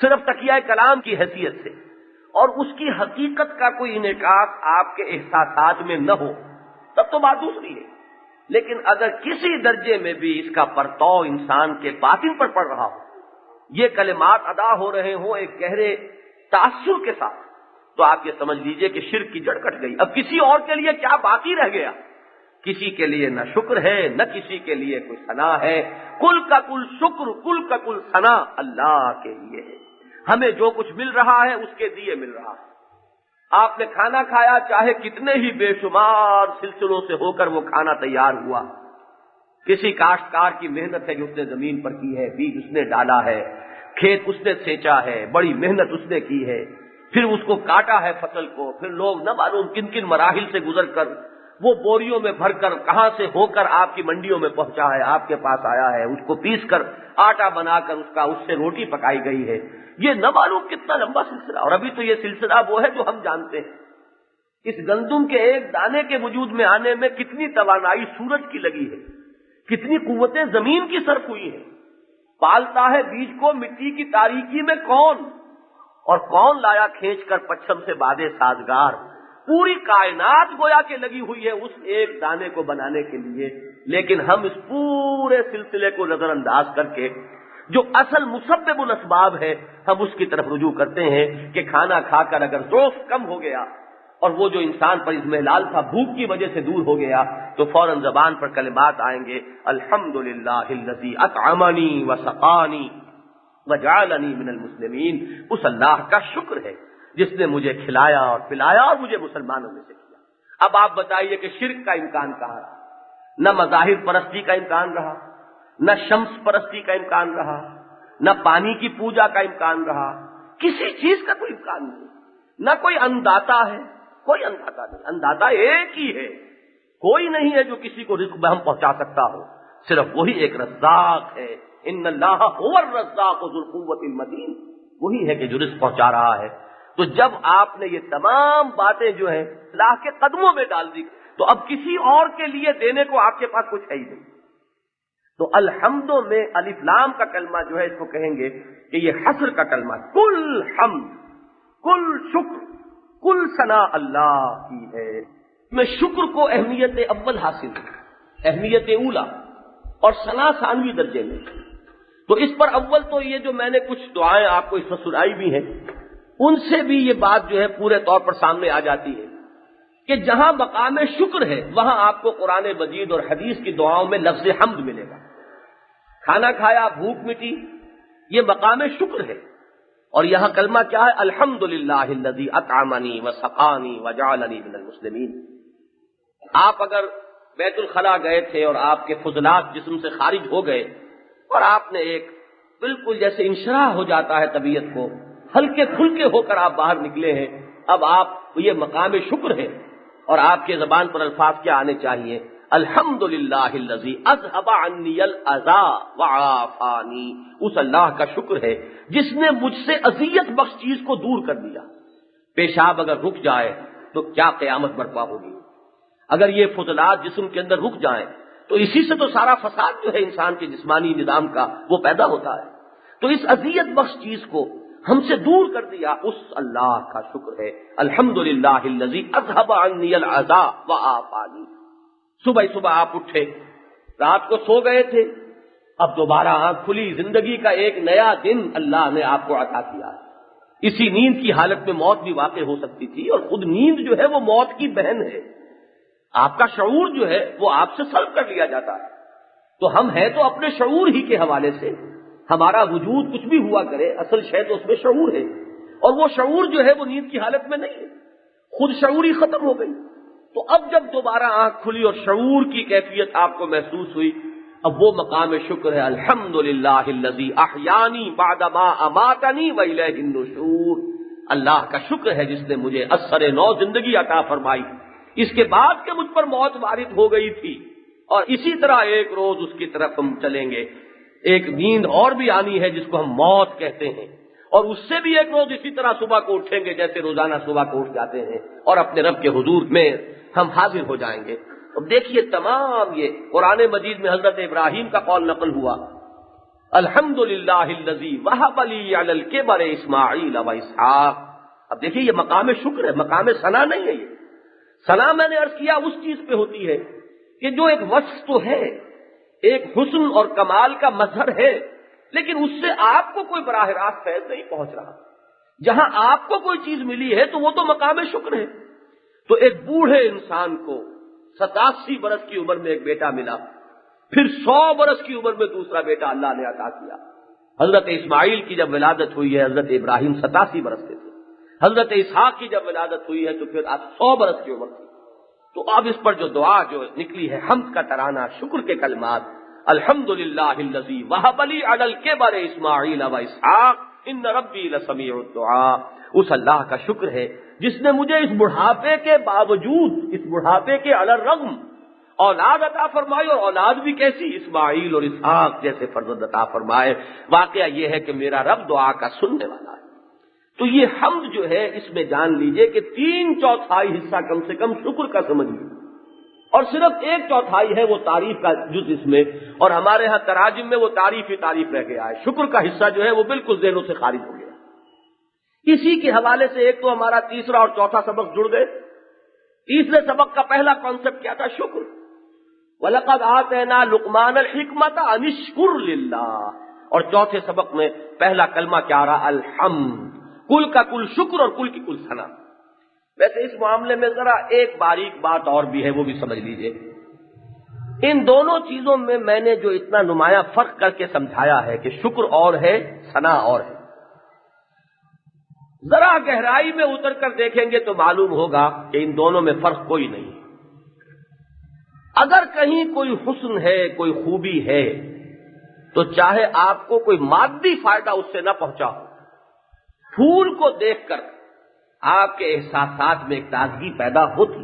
صرف تکیہ کلام کی حیثیت سے، اور اس کی حقیقت کا کوئی انعکاس آپ کے احساسات میں نہ ہو، تب تو بات دوسری ہے۔ لیکن اگر کسی درجے میں بھی اس کا پرتو انسان کے باطن پر پڑ رہا ہو، یہ کلمات ادا ہو رہے ہوں ایک گہرے تاثر کے ساتھ، تو آپ یہ سمجھ لیجئے کہ شرک کی جڑ کٹ گئی۔ اب کسی اور کے لیے کیا باقی رہ گیا؟ کسی کے لیے نہ شکر ہے، نہ کسی کے لیے کوئی ثنا ہے۔ کل کا کل شکر، کل کا کل ثنا اللہ کے لیے ہے۔ ہمیں جو کچھ مل رہا ہے اس کے دیے مل رہا ہے۔ آپ نے کھانا کھایا، چاہے کتنے ہی بے شمار سلسلوں سے ہو کر وہ کھانا تیار ہوا، کسی کاشتکار کی محنت ہے جو اس نے زمین پر کی ہے، بیج اس نے ڈالا ہے، کھیت اس نے سینچا ہے، بڑی محنت اس نے کی ہے، پھر اس کو کاٹا ہے فصل کو، پھر لوگ نہ معلوم کن کن مراحل سے گزر کر وہ بوریوں میں بھر کر کہاں سے ہو کر آپ کی منڈیوں میں پہنچا ہے، آپ کے پاس آیا ہے، اس کو پیس کر آٹا بنا کر اس سے روٹی پکائی گئی ہے۔ یہ نہ معلوم کتنا لمبا سلسلہ، اور ابھی تو یہ سلسلہ وہ ہے جو ہم جانتے ہیں۔ اس گندم کے ایک دانے کے وجود میں آنے میں کتنی توانائی سورج کی لگی ہے، کتنی قوتیں زمین کی صرف ہوئی ہیں۔ پالتا ہے بیج کو مٹی کی تاریکی میں کون، اور کون لایا کھینچ کر پچھم سے بادے سازگار۔ پوری کائنات گویا کہ لگی ہوئی ہے اس ایک دانے کو بنانے کے لیے، لیکن ہم اس پورے سلسلے کو نظر انداز کر کے جو اصل مسبب الاسباب ہے ہم اس کی طرف رجوع کرتے ہیں کہ کھانا کھا کر اگر ذوق کم ہو گیا اور وہ جو انسان پر اضمحلال تھا بھوک کی وجہ سے دور ہو گیا، تو فوراً زبان پر کلمات آئیں گے، الحمدللہ الذی اطعمنی وسقانی وجعلنی من المسلمین۔ اس اللہ کا شکر ہے جس نے مجھے کھلایا اور پلایا اور مجھے مسلمانوں میں سے کیا۔ اب آپ بتائیے کہ شرک کا امکان کہاں رہا؟ نہ مظاہر پرستی کا امکان رہا، نہ شمس پرستی کا امکان رہا، نہ پانی کی پوجا کا امکان رہا، کسی چیز کا کوئی امکان نہیں، نہ کوئی انداتا ہے، کوئی انداتا نہیں، انداتا ایک ہی ہے، کوئی نہیں ہے جو کسی کو رزق بہم پہنچا سکتا ہو، صرف وہی ایک رزاق ہے۔ ان اللہ هو الرزاق ذو القوة المتین، وہی ہے کہ جو رزق پہنچا رہا ہے۔ تو جب آپ نے یہ تمام باتیں جو ہیں اللہ کے قدموں میں ڈال دی تو اب کسی اور کے لیے دینے کو آپ کے پاس کچھ ہے ہی نہیں۔ تو الحمد میں الف لام کا کلمہ جو ہے اس کو کہیں گے کہ یہ حصر کا کلمہ، کل حمد، کل شکر، کل ثنا اللہ کی ہے۔ میں شکر کو اہمیت اول حاصل ہے، اہمیت اولا، اور ثنا ثانوی درجے میں۔ تو اس پر اول تو یہ جو میں نے کچھ دعائیں آپ کو اس میں سنائی بھی ہیں، ان سے بھی یہ بات جو ہے پورے طور پر سامنے آ جاتی ہے کہ جہاں مقام شکر ہے وہاں آپ کو قرآن مجید اور حدیث کی دعاؤں میں لفظ حمد ملے گا۔ کھانا کھایا، بھوک مٹی، یہ مقام شکر ہے، اور یہاں کلمہ کیا ہے؟ الحمدللہ الذی اطعمنی وسقانی وجعلنی من المسلمین۔ آپ اگر بیت الخلاء گئے تھے اور آپ کے فضلات جسم سے خارج ہو گئے اور آپ نے ایک بالکل جیسے انشراح ہو جاتا ہے طبیعت کو، ہلکے پھلکے ہو کر آپ باہر نکلے ہیں، اب آپ یہ مقام شکر ہے، اور آپ کے زبان پر الفاظ کیا آنے چاہیے؟ الحمدللہ الذی اذھب عنی الاذی وعافانی، اس اللہ کا شکر ہے جس نے مجھ سے اذیت بخش چیز کو دور کر دیا۔ پیشاب اگر رک جائے تو کیا قیامت برپا ہوگی، اگر یہ فضلات جسم کے اندر رک جائیں تو اسی سے تو سارا فساد جو ہے انسان کے جسمانی نظام کا وہ پیدا ہوتا ہے۔ تو اس اذیت بخش چیز کو ہم سے دور کر دیا، اس اللہ کا شکر ہے۔ الحمدللہ الذی اذھب عنی الاذی وعافانی۔ صبح صبح آپ اٹھے، رات کو سو گئے تھے، اب دوبارہ آنکھ کھلی، زندگی کا ایک نیا دن اللہ نے آپ کو عطا کیا ہے۔ اسی نیند کی حالت میں موت بھی واقع ہو سکتی تھی، اور خود نیند جو ہے وہ موت کی بہن ہے۔ آپ کا شعور جو ہے وہ آپ سے سلب کر لیا جاتا ہے۔ تو ہم ہیں تو اپنے شعور ہی کے حوالے سے، ہمارا وجود کچھ بھی ہوا کرے، اصل شے تو اس میں شعور ہے، اور وہ شعور جو ہے وہ نیند کی حالت میں نہیں ہے، خود شعوری ختم ہو گئی۔ تو اب جب دوبارہ آنکھ کھلی اور شعور کی کیفیت آپ کو محسوس ہوئی، اب وہ مقام شکر ہے۔ الحمدللہ الذی احیانی بعد ما اماتنی والیہ النشور، اللہ کا شکر ہے جس نے مجھے اثر نو زندگی عطا فرمائی، اس کے بعد کہ مجھ پر موت وارد ہو گئی تھی، اور اسی طرح ایک روز اس کی طرف ہم چلیں گے۔ ایک نیند اور بھی آنی ہے جس کو ہم موت کہتے ہیں، اور اس سے بھی ایک روز اسی طرح صبح کو اٹھیں گے جیسے روزانہ صبح کو اٹھ جاتے ہیں، اور اپنے رب کے حضور میں ہم حاضر ہو جائیں گے۔ اب دیکھیے تمام یہ قرآن مجید میں حضرت ابراہیم کا قول نقل ہوا، الحمدللہ الذی وہب لی علی الکبر اسماعیل و اسحاق۔ اب دیکھیے یہ مقام شکر ہے، مقام ثنا نہیں ہے۔ یہ ثنا میں نے عرض کیا اس چیز پہ ہوتی ہے کہ جو ایک وصف تو ہے، ایک حسن اور کمال کا مظہر ہے، لیکن اس سے آپ کو کوئی براہ راست فیض نہیں پہنچ رہا۔ جہاں آپ کو کوئی چیز ملی ہے تو وہ تو مقام شکر ہے۔ تو ایک بوڑھے انسان کو 87 برس کی عمر میں ایک بیٹا ملا، پھر 100 برس کی عمر میں دوسرا بیٹا اللہ نے عطا کیا۔ حضرت اسماعیل کی جب ولادت ہوئی ہے حضرت ابراہیم 87 برس کے تھے، حضرت اسحاق کی جب ولادت ہوئی ہے تو پھر اب 100 برس کی عمر تھی۔ تو اب اس پر جو دعا جو نکلی ہے، حمد کا ترانہ، شکر کے کلمات، الحمدللہ الذی وہب لی علی الکبر اسماعیل و اسحاق ان ربی لسمیع الدعاء، اس اللہ کا شکر ہے جس نے مجھے اس بڑھاپے کے باوجود، اس بڑھاپے کے علی الرغم اولاد عطا فرمائی، اور اولاد بھی کیسی، اسماعیل اور اسحاق جیسے فرزند عطا فرمائے۔ واقعہ یہ ہے کہ میرا رب دعا کا سننے والا ہے۔ تو یہ حمد جو ہے اس میں جان لیجئے کہ 3/4 حصہ کم سے کم شکر کا سمجھ لیجیے، اور صرف 1/4 ہے وہ تعریف کا جز اس میں، اور ہمارے ہاں تراجم میں وہ تعریف ہی تعریف رہ گیا ہے، شکر کا حصہ جو ہے وہ بالکل ذہنوں سے خارج ہو گیا۔ اسی کے حوالے سے ایک تو ہمارا تیسرا اور چوتھا سبق جڑ گئے۔ تیسرے سبق کا پہلا کانسیپٹ کیا تھا؟ شکر۔ وَلَقَدْ آتَيْنَا لُقْمَانَ الْحِكْمَةَ أَنِ اشْكُرْ لِلَّهِ، اور چوتھے سبق میں پہلا کلمہ کیا رہا؟ الحمد، کل کا کل شکر اور کل کی کل ثنا۔ ویسے اس معاملے میں ذرا ایک باریک بات اور بھی ہے، وہ بھی سمجھ لیجئے۔ ان دونوں چیزوں میں میں نے جو اتنا نمایاں فرق کر کے سمجھایا ہے کہ شکر اور ہے، ثنا اور ہے، ذرا گہرائی میں اتر کر دیکھیں گے تو معلوم ہوگا کہ ان دونوں میں فرق کوئی نہیں۔ اگر کہیں کوئی حسن ہے، کوئی خوبی ہے، تو چاہے آپ کو کوئی مادی فائدہ اس سے نہ پہنچا ہو، پھول کو دیکھ کر آپ کے احساسات میں ایک تازگی پیدا ہوتی،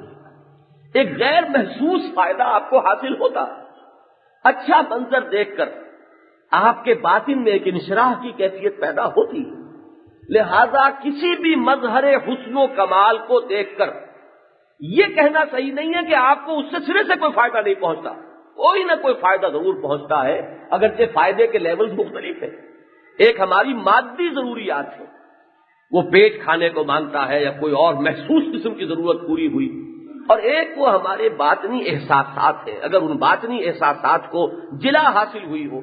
ایک غیر محسوس فائدہ آپ کو حاصل ہوتا، اچھا منظر دیکھ کر آپ کے باطن میں ایک انشراح کی کیفیت پیدا ہوتی۔ لہذا کسی بھی مظہر حسن و کمال کو دیکھ کر یہ کہنا صحیح نہیں ہے کہ آپ کو اس سے سرے سے کوئی فائدہ نہیں پہنچتا، کوئی نہ کوئی فائدہ ضرور پہنچتا ہے، اگرچہ فائدے کے لیولز مختلف ہیں۔ ایک ہماری مادی ضروریات ہے، وہ پیٹ کھانے کو مانگتا ہے یا کوئی اور محسوس قسم کی ضرورت پوری ہوئی، اور ایک وہ ہمارے باطنی احساسات ہیں، اگر ان باطنی احساسات کو جلا حاصل ہوئی ہو۔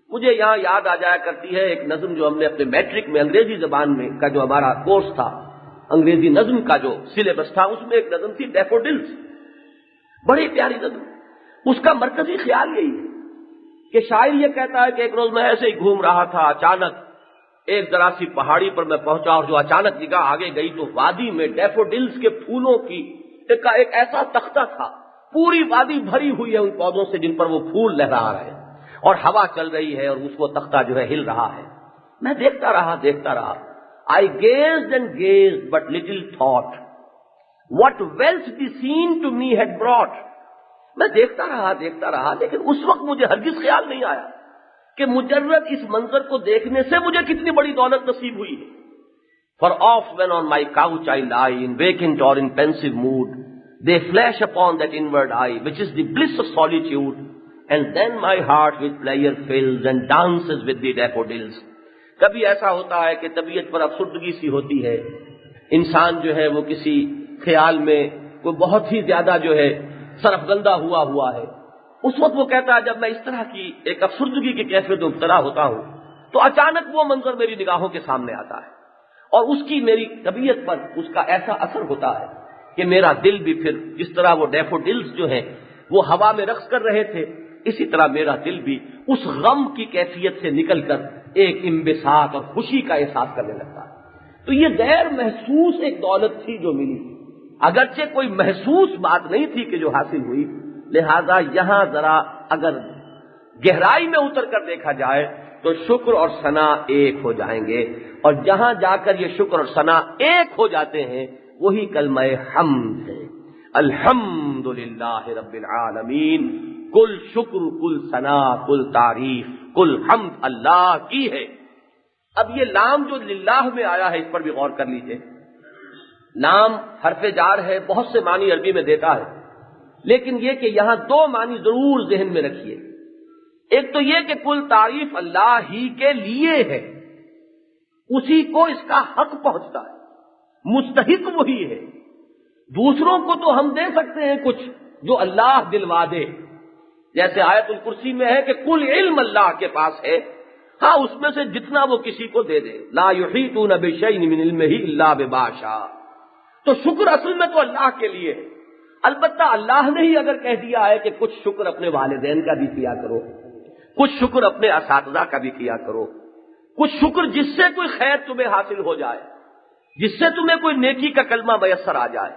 مجھے یہاں یاد آ جایا کرتی ہے ایک نظم جو ہم نے اپنے میٹرک میں انگریزی زبان میں کا جو ہمارا کورس تھا، انگریزی نظم کا جو سلیبس تھا، اس میں ایک نظم تھی ڈیفوڈلز، بڑی پیاری نظم۔ اس کا مرکزی خیال یہی ہے کہ شاعر یہ کہتا ہے کہ ایک روز میں ایسے ہی گھوم رہا تھا، اچانک ایک ذرا سی پہاڑی پر میں پہنچا، اور جو اچانک نگاہ آگے گئی تو وادی میں ڈیفوڈلز کے پھولوں کی ایک ایسا تختہ تھا، پوری وادی بھری ہوئی ہے ان پودوں سے جن پر وہ پھول لہرا رہے ہیں، اور ہوا چل رہی ہے اور اس وہ تختہ جو ہے ہل رہا ہے۔ میں دیکھتا رہا I gazed and gazed but little thought what wealth the scene to me had brought۔ میں دیکھتا رہا لیکن اس وقت مجھے ہرگز خیال نہیں آیا کہ مجرد اس منظر کو دیکھنے سے مجھے کتنی بڑی دولت نصیب ہوئی ہے۔ For oft when on my couch I lie in vacant or in pensive mood, they flash upon that inward eye which is the bliss of solitude, and then my heart with pleasure fills and dances with the daffodils۔ کبھی ایسا ہوتا ہے کہ طبیعت پر افسردگی سی ہوتی ہے، انسان جو ہے وہ کسی خیال میں کوئی بہت ہی زیادہ جو ہے سرفگندہ ہوا ہے، اس وقت وہ کہتا ہے جب میں اس طرح کی ایک افسردگی کی کیفیت میں مبتلا ہوتا ہوں تو اچانک وہ منظر میری نگاہوں کے سامنے آتا ہے، اور اس کی میری طبیعت پر اس کا ایسا اثر ہوتا ہے کہ میرا دل بھی پھر جس طرح وہ ڈیفوڈلز جو ہیں وہ ہوا میں رقص کر رہے تھے، اسی طرح میرا دل بھی اس غم کی کیفیت سے نکل کر ایک انبساط اور خوشی کا احساس کرنے لگتا ہے۔ تو یہ غیر محسوس ایک دولت تھی جو ملی، اگرچہ کوئی محسوس بات نہیں تھی کہ جو حاصل ہوئی۔ لہذا یہاں ذرا اگر گہرائی میں اتر کر دیکھا جائے تو شکر اور ثنا ایک ہو جائیں گے، اور جہاں جا کر یہ شکر اور ثنا ایک ہو جاتے ہیں وہی کلمہ حمد ہے۔ الحمد للہ رب العالمین، کل شکر، کل ثنا، کل تعریف، کل حمد اللہ کی ہے۔ اب یہ لام جو للہ میں آیا ہے اس پر بھی غور کر لیجئے۔ لام حرف جار ہے، بہت سے معنی عربی میں دیتا ہے، لیکن یہ کہ یہاں دو معنی ضرور ذہن میں رکھیے۔ ایک تو یہ کہ کل تعریف اللہ ہی کے لیے ہے، اسی کو اس کا حق پہنچتا ہے، مستحق وہی ہے۔ دوسروں کو تو ہم دے سکتے ہیں کچھ جو اللہ دلوا دے، جیسے آیت الکرسی میں ہے کہ کل علم اللہ کے پاس ہے، ہاں اس میں سے جتنا وہ کسی کو دے دے، لا یحیطون بشیء من علمہ الا بما شاء۔ تو شکر اصل میں تو اللہ کے لیے ہے، البتہ اللہ نے ہی اگر کہہ دیا ہے کہ کچھ شکر اپنے والدین کا بھی کیا کرو، کچھ شکر اپنے اساتذہ کا بھی کیا کرو، کچھ شکر جس سے کوئی خیر تمہیں حاصل ہو جائے، جس سے تمہیں کوئی نیکی کا کلمہ میسر آ جائے،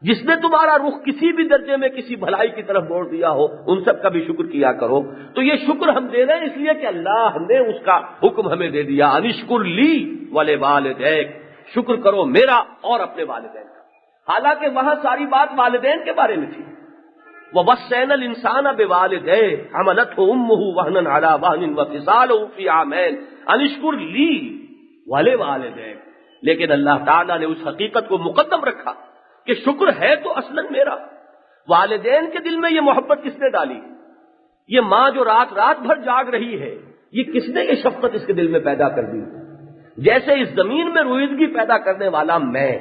جس نے تمہارا رخ کسی بھی درجے میں کسی بھلائی کی طرف موڑ دیا ہو، ان سب کا بھی شکر کیا کرو۔ تو یہ شکر ہم دے رہے ہیں اس لیے کہ اللہ نے اس کا حکم ہمیں دے دیا، انشکر لی ولوالدیک، شکر کرو میرا اور اپنے والدین کا۔ حالانکہ وہاں ساری بات والدین کے بارے میں تھی۔ وَوَصَّيْنَا الْإِنسَانَ بِوَالِدَيْهِ حَمَلَتْهُ أُمُّهُ وَهْنًا عَلَى وَهْنٍ وَفِصَالُهُ فِي عَامَيْنِ أَنِ اشْكُرْ لِي وَلِوَالِدَيْكَ، لیکن اللہ تعالیٰ نے اس حقیقت کو مقدم رکھا کہ شکر ہے تو اصلاً میرا۔ والدین کے دل میں یہ محبت کس نے ڈالی؟ یہ ماں جو رات رات بھر جاگ رہی ہے، یہ کس نے یہ شفقت اس کے دل میں پیدا کر دی؟ جیسے اس زمین میں رویدگی پیدا کرنے والا میں،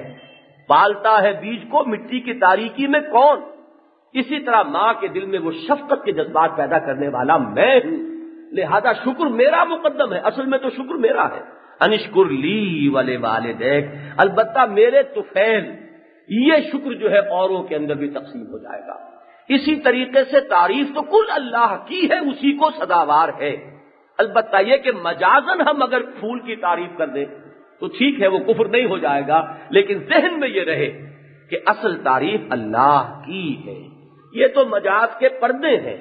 پالتا ہے بیج کو مٹی کی تاریکی میں کون، اسی طرح ماں کے دل میں وہ شفقت کے جذبات پیدا کرنے والا میں ہوں۔ لہذا شکر میرا مقدم ہے، اصل میں تو شکر میرا ہے۔ انشکر لی ولوالدیک، البتہ میرے طفیل، یہ شکر جو ہے اوروں کے اندر بھی تقسیم ہو جائے گا۔ اسی طریقے سے تعریف تو کل اللہ کی ہے، اسی کو سزاوار ہے۔ البتہ یہ کہ مجازن ہم اگر پھول کی تعریف کر دیں تو ٹھیک ہے، وہ کفر نہیں ہو جائے گا، لیکن ذہن میں یہ رہے کہ اصل تعریف اللہ کی ہے۔ یہ تو مجاز کے پردے ہیں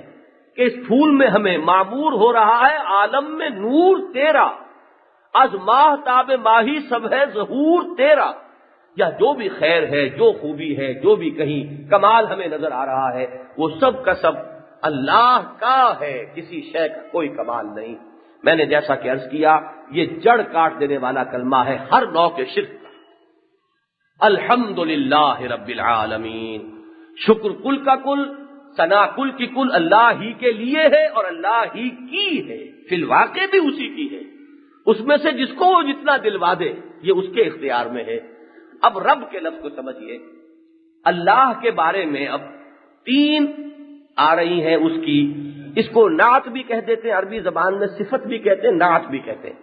کہ اس پھول میں ہمیں معمور ہو رہا ہے عالم میں نور تیرا، از ماہ تاب ماہی سب ہے ظہور تیرا، یا جو بھی خیر ہے، جو خوبی ہے، جو بھی کہیں کمال ہمیں نظر آ رہا ہے، وہ سب کا سب اللہ کا ہے، کسی شے کا کوئی کمال نہیں۔ میں نے جیسا کہ عرض کیا، یہ جڑ کاٹ دینے والا کلمہ ہے ہر نوع کے شرک کا۔ الحمدللہ رب العالمین، شکر کل کا کل، ثنا کل کی کل اللہ ہی کے لیے ہے اور اللہ ہی کی ہے، فی الواقع بھی اسی کی ہے، اس میں سے جس کو وہ جتنا دلوا دے یہ اس کے اختیار میں ہے۔ اب رب کے لفظ کو سمجھیے، اللہ کے بارے میں اب 3 آ رہی ہیں اس کی، اس کو نعت بھی کہہ دیتے ہیں، عربی زبان میں صفت بھی کہتے ہیں، نعت بھی کہتے ہیں۔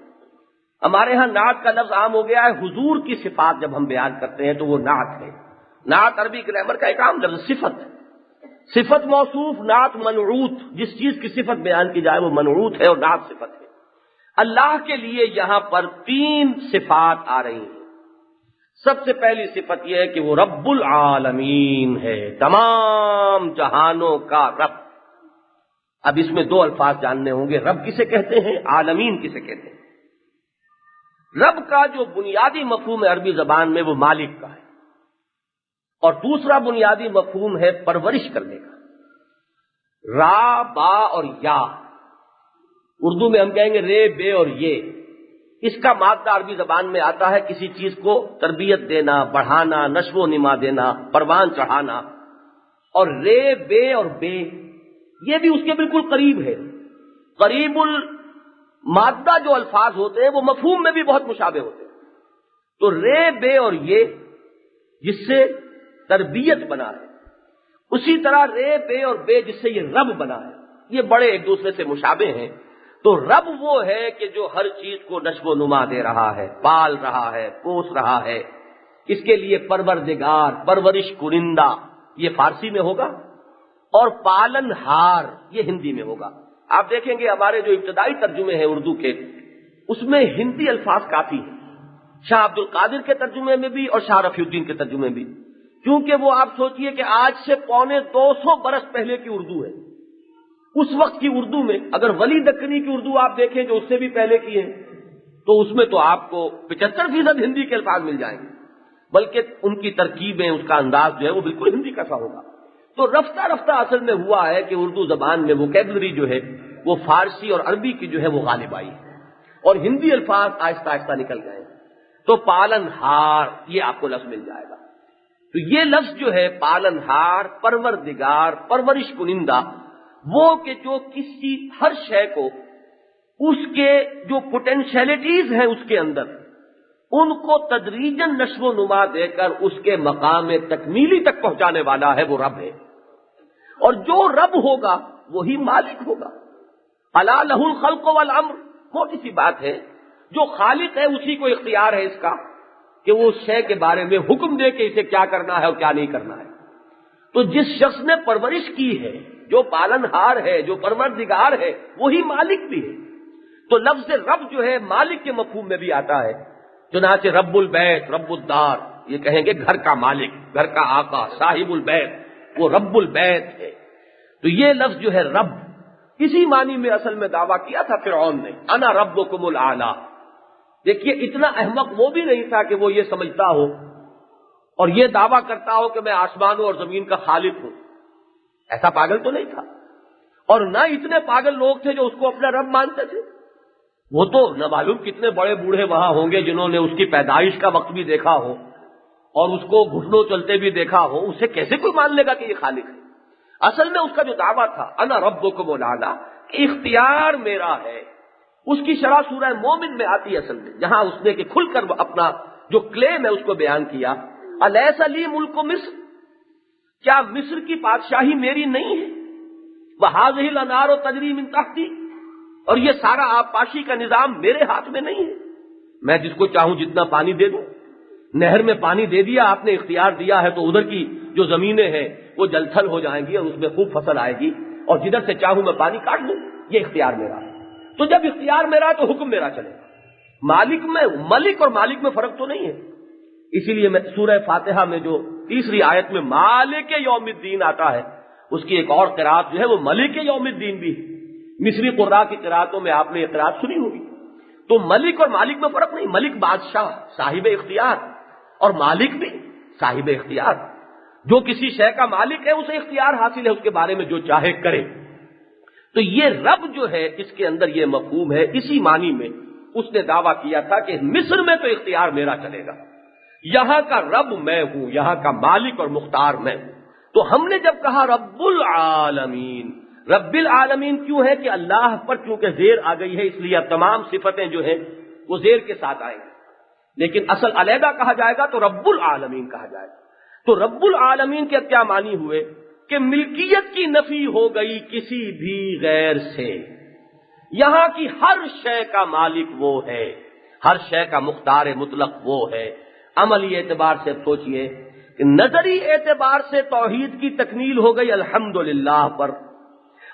ہمارے ہاں نعت کا لفظ عام ہو گیا ہے، حضور کی صفات جب ہم بیان کرتے ہیں تو وہ نعت ہے۔ نعت عربی گرامر کا ایک عام لفظ صفت ہے، صفت موصوف، نعت منعوت، جس چیز کی صفت بیان کی جائے وہ منعوت ہے اور نعت صفت ہے۔ اللہ کے لیے یہاں پر 3 صفات آ رہی ہیں۔ سب سے پہلی صفت یہ ہے کہ وہ رب العالمین ہے، تمام جہانوں کا رب۔ اب اس میں 2 الفاظ جاننے ہوں گے، رب کسے کہتے ہیں، عالمین کسے کہتے ہیں۔ رب کا جو بنیادی مفہوم ہے عربی زبان میں وہ مالک کا ہے، اور دوسرا بنیادی مفہوم ہے پرورش کرنے کا۔ را، با اور یا، اردو میں ہم کہیں گے رے، بے اور یہ، اس کا مادہ عربی زبان میں آتا ہے کسی چیز کو تربیت دینا، بڑھانا، نشو و نما دینا، پروان چڑھانا۔ اور رے، بے اور بے یہ بھی اس کے بالکل قریب ہے۔ قریب المادہ جو الفاظ ہوتے ہیں وہ مفہوم میں بھی بہت مشابہ ہوتے ہیں۔ تو رے، بے اور یہ جس سے تربیت بنا ہے، اسی طرح رے، بے اور بے جس سے یہ رب بنا ہے، یہ بڑے ایک دوسرے سے مشابہ ہیں۔ تو رب وہ ہے کہ جو ہر چیز کو نشو و نما دے رہا ہے، پال رہا ہے، پوس رہا ہے، اس کے لیے پروردگار، پرورش کنندہ یہ فارسی میں ہوگا، اور پالن ہار یہ ہندی میں ہوگا۔ آپ دیکھیں گے ہمارے جو ابتدائی ترجمے ہیں اردو کے، اس میں ہندی الفاظ کافی ہیں، شاہ عبد القادر کے ترجمے میں بھی اور شاہ رفیع الدین کے ترجمے میں بھی، کیونکہ وہ آپ سوچئے کہ آج سے 250 برس پہلے کی اردو ہے۔ اس وقت کی اردو میں اگر ولی دکنی کی اردو آپ دیکھیں جو اس سے بھی پہلے کی ہے، تو اس میں تو آپ کو 75% ہندی کے الفاظ مل جائیں گے، بلکہ ان کی ترکیبیں، اس کا انداز جو ہے وہ بالکل ہندی کا سا ہوگا۔ تو رفتہ رفتہ اصل میں ہوا ہے کہ اردو زبان میں ووکیبلری جو ہے وہ فارسی اور عربی کی جو ہے وہ غالب آئی ہے، اور ہندی الفاظ آہستہ آہستہ نکل گئے۔ تو پالن ہار یہ آپ کو لفظ مل جائے گا۔ تو یہ لفظ جو ہے پالن ہار، پروردگار، پرورش کنندہ، وہ کہ جو کسی ہر شے کو اس کے جو پوٹینشیلٹیز ہیں اس کے اندر، ان کو تدریجاً نشو و نما دے کر اس کے مقام تکمیلی تک پہنچانے والا ہے، وہ رب ہے۔ اور جو رب ہوگا وہی مالک ہوگا۔ الا لہ الخلق والامر، موٹی سی بات ہے، جو خالق ہے اسی کو اختیار ہے اس کا کہ وہ اس شے کے بارے میں حکم دے کہ اسے کیا کرنا ہے اور کیا نہیں کرنا ہے۔ تو جس شخص نے پرورش کی ہے، جو پالن ہار ہے، جو پروردگار ہے، وہی مالک بھی ہے۔ تو لفظ رب جو ہے مالک کے مفہوم میں بھی آتا ہے، چنانچہ رب البیت، رب الدار، یہ کہیں گے گھر کا مالک، گھر کا آقا، صاحب البیت، وہ رب البیت ہے۔ تو یہ لفظ جو ہے رب، اسی معنی میں اصل میں دعویٰ کیا تھا فرعون نے، انا ربکم الاعلی۔ دیکھیے اتنا احمق وہ بھی نہیں تھا کہ وہ یہ سمجھتا ہو اور یہ دعویٰ کرتا ہو کہ میں آسمانوں اور زمین کا خالق ہوں، ایسا پاگل تو نہیں تھا۔ اور نہ اتنے پاگل لوگ تھے جو اس کو اپنا رب مانتے تھے، وہ تو نہ معلوم کتنے بڑے بوڑھے وہاں ہوں گے جنہوں نے اس کی پیدائش کا وقت بھی دیکھا ہو اور اس کو گھٹنوں چلتے بھی دیکھا ہو، اسے کیسے کوئی مان لے گا کہ یہ خالق ہے۔ اصل میں اس کا جو دعویٰ تھا انا ربکم الاعلی، کہ اختیار میرا ہے، اس کی شرح سورہ مومن میں آتی ہے اصل میں، جہاں اس نے کہ کھل کر اپنا جو کلیم ہے اس کو بیان کیا، الیس لی ملک مصر، کیا مصر کی بادشاہی میری نہیں ہے، وہذہ الانہار تجری من تحتی، اور یہ سارا آبپاشی کا نظام میرے ہاتھ میں نہیں ہے، میں جس کو چاہوں جتنا پانی دے دوں۔ نہر میں پانی دے دیا آپ نے، اختیار دیا ہے، تو ادھر کی جو زمینیں ہیں وہ جل تھل ہو جائیں گی اور اس میں خوب فصل آئے گی، اور جدھر سے چاہوں میں پانی کاٹ دوں، یہ اختیار میرا ہے۔ تو جب اختیار میرا ہے تو حکم میرا چلے گا۔ مالک میں، ملک اور مالک میں فرق تو نہیں ہے۔ اسی لیے میں سورہ فاتحہ میں جو تیسری آیت میں مالک یوم الدین آتا ہے، اس کی ایک اور قرات جو ہے وہ ملک یوم الدین بھی ہے۔ مصری قراء کی قراتوں میں آپ نے یہ قرات سنی ہوگی۔ تو ملک اور مالک میں فرق نہیں، ملک بادشاہ صاحب اختیار، اور مالک بھی صاحب اختیار۔ جو کسی شے کا مالک ہے اسے اختیار حاصل ہے، اس کے بارے میں جو چاہے کرے۔ تو یہ رب جو ہے اس کے اندر یہ مفہوم ہے، اسی معنی میں اس نے دعویٰ کیا تھا کہ مصر میں تو اختیار میرا چلے گا، یہاں کا رب میں ہوں، یہاں کا مالک اور مختار میں ہوں۔ تو ہم نے جب کہا رب العالمین، رب العالمین کیوں ہے کہ اللہ پر چونکہ زیر آ گئی ہے، اس لیے اب تمام صفتیں جو ہیں وہ زیر کے ساتھ آئیں گی، لیکن اصل علیحدہ کہا جائے گا تو رب العالمین کہا جائے گا۔ تو رب العالمین کے کیا معنی ہوئے کہ ملکیت کی نفی ہو گئی کسی بھی غیر سے، یہاں کی ہر شے کا مالک وہ ہے، ہر شے کا مختار مطلق وہ ہے۔ عملی اعتبار سے سوچئے کہ نظری اعتبار سے توحید کی تکمیل ہو گئی الحمدللہ پر،